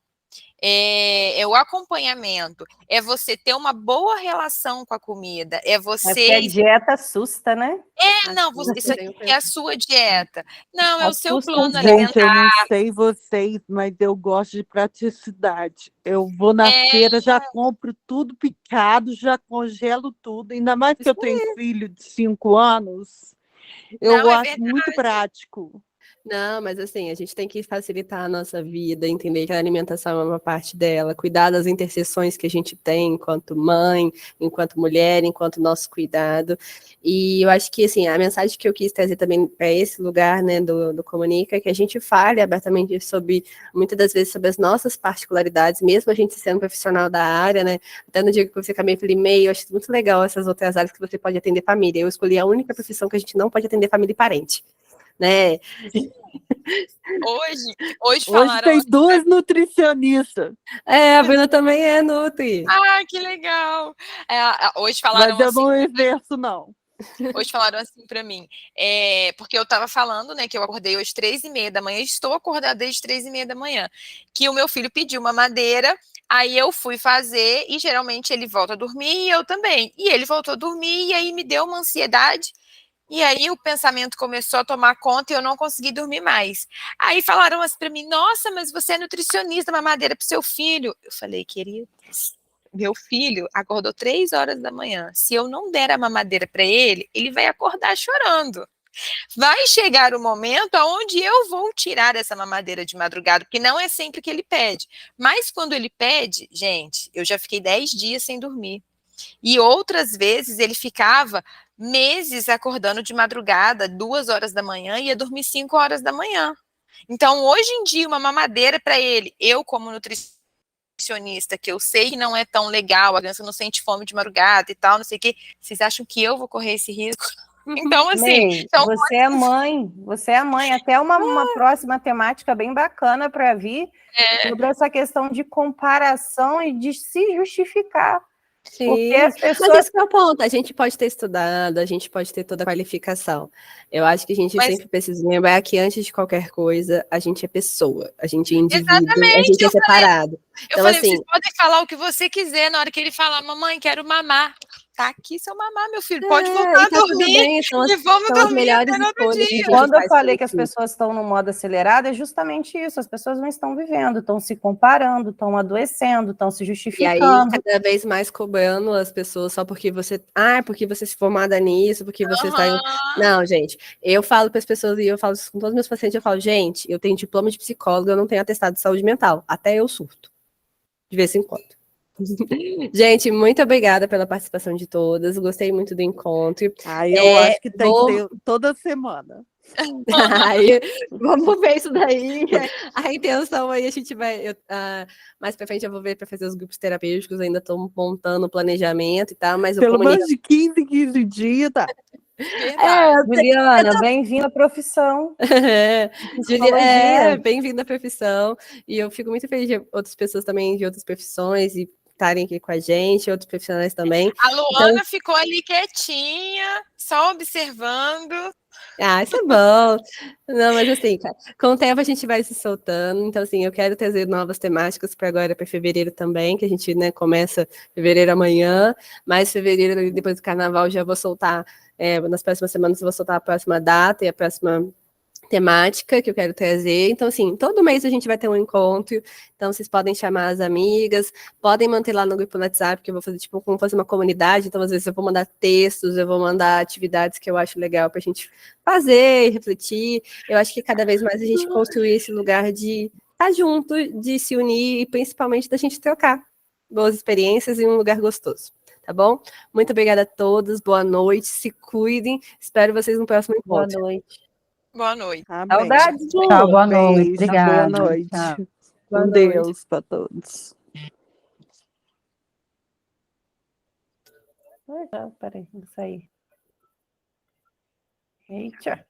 é o acompanhamento, é você ter uma boa relação com a comida, é você... Porque a dieta assusta, né? Não, isso aqui é a sua dieta. Não, é o seu plano alimentar. Eu não alimentar. sei vocês, mas eu gosto de praticidade. Eu vou na feira, já compro tudo picado, já congelo tudo. Ainda mais que eu tenho filho de 5 anos, eu acho muito prático. Não, mas assim, a gente tem que facilitar a nossa vida, entender que a alimentação é uma parte dela, cuidar das interseções que a gente tem enquanto mãe, enquanto mulher, enquanto nosso cuidado. E eu acho que, assim, a mensagem que eu quis trazer também para esse lugar, né, do Comunica, é que a gente fale abertamente sobre, muitas das vezes, sobre as nossas particularidades, mesmo a gente sendo profissional da área, né, até no dia que você acabei, falei, meio, eu acho muito legal essas outras áreas que você pode atender família. Eu escolhi a única profissão que a gente não pode atender família e parente, né? Hoje Hoje falaram tem assim, 2 nutricionistas, A Bruna também é Nutri. que legal. Hoje mas falaram eu assim, não exerço, não. hoje falaram assim para mim, porque eu estava falando, né, que eu acordei hoje 3h30 da manhã, estou acordada desde 3h30 da manhã, que o meu filho pediu uma madeira, aí eu fui fazer, e geralmente ele volta a dormir, e eu também. E ele voltou a dormir, e aí me deu uma ansiedade, e aí o pensamento começou a tomar conta e eu não consegui dormir mais. Aí falaram assim para mim, nossa, mas você é nutricionista, mamadeira para o seu filho. Eu falei, queridos, meu filho acordou 3 horas da manhã. Se eu não der a mamadeira para ele, ele vai acordar chorando. Vai chegar o momento onde eu vou tirar essa mamadeira de madrugada, porque não é sempre que ele pede. Mas quando ele pede, gente, eu já fiquei 10 dias sem dormir. E outras vezes ele ficava meses acordando de madrugada, 2 horas da manhã, e ia dormir 5 horas da manhã. Então, hoje em dia, uma mamadeira para ele, eu como nutricionista, que eu sei que não é tão legal, a criança não sente fome de madrugada e tal, não sei o quê, vocês acham que eu vou correr esse risco? Então, assim, May, você é mãe, até uma próxima temática bem bacana para vir sobre essa questão de comparação e de se justificar. Porque Sim, as mas pessoas. esse que é o ponto. A gente pode ter estudado, a gente pode ter toda a qualificação. Eu acho que a gente mas sempre precisa lembrar que antes de qualquer coisa, a gente é pessoa, a gente é indivíduo, a exatamente, gente é separado. eu Então, falei, assim, vocês podem falar o que você quiser, na hora que ele falar, mamãe, quero mamar. Tá aqui seu mamar, meu filho, pode voltar e a tá tudo dormir bem, e vamos são as dormir melhores até no outro escolhas que E a dia. gente quando eu faz falei pelo que as filho. pessoas estão no modo acelerado, é justamente isso. As pessoas não estão vivendo, estão se comparando, estão adoecendo, estão se E aí, justificando. cada vez mais cobrando as pessoas só porque porque você se formada nisso, porque você está. Aham. Não, gente, eu falo para as pessoas e eu falo isso com todos os meus pacientes, eu falo, gente, eu tenho diploma de psicóloga, eu não tenho atestado de saúde mental. Até eu surto, de vez em quando. Gente, muito obrigada pela participação de todas. Gostei muito do encontro. Aí eu acho que tem que Vou ter toda semana. Aí, vamos ver isso daí. A intenção aí, a gente vai. Mais pra frente eu vou ver para fazer os grupos terapêuticos, ainda estou montando o planejamento e tal, mas o Pelo comunica. menos de 15 em 15 dias, tá? Verdade. Juliana, bem-vinda à profissão. Psicologia. Bem-vindo à profissão. E eu fico muito feliz de outras pessoas também de outras profissões e estarem aqui com a gente, outros profissionais também. A Luana Então, ficou ali quietinha, só observando. isso é bom. Não, mas assim, com o tempo a gente vai se soltando. Então, assim, eu quero trazer novas temáticas para agora, para fevereiro também, que a gente, né, começa fevereiro amanhã, mas fevereiro, depois do carnaval, já vou soltar, nas próximas semanas, eu vou soltar a próxima data e a próxima temática que eu quero trazer. Então, assim, todo mês a gente vai ter um encontro. Então, vocês podem chamar as amigas, podem manter lá no grupo no WhatsApp, que eu vou fazer, tipo, como fosse uma comunidade. Então, às vezes, eu vou mandar textos, eu vou mandar atividades que eu acho legal para a gente fazer, refletir. Eu acho que cada vez mais a gente construir esse lugar de estar junto, de se unir e principalmente da gente trocar boas experiências em um lugar gostoso. Tá bom? Muito obrigada a todos, boa noite, se cuidem. Espero vocês no próximo Boa encontro. noite. Boa noite. Amém. Saudades, Lu. Tchau, boa noite. Beijo, Obrigada. boa noite. Tchau. Boa Com noite. Deus para todos. Peraí, vou sair. Eita.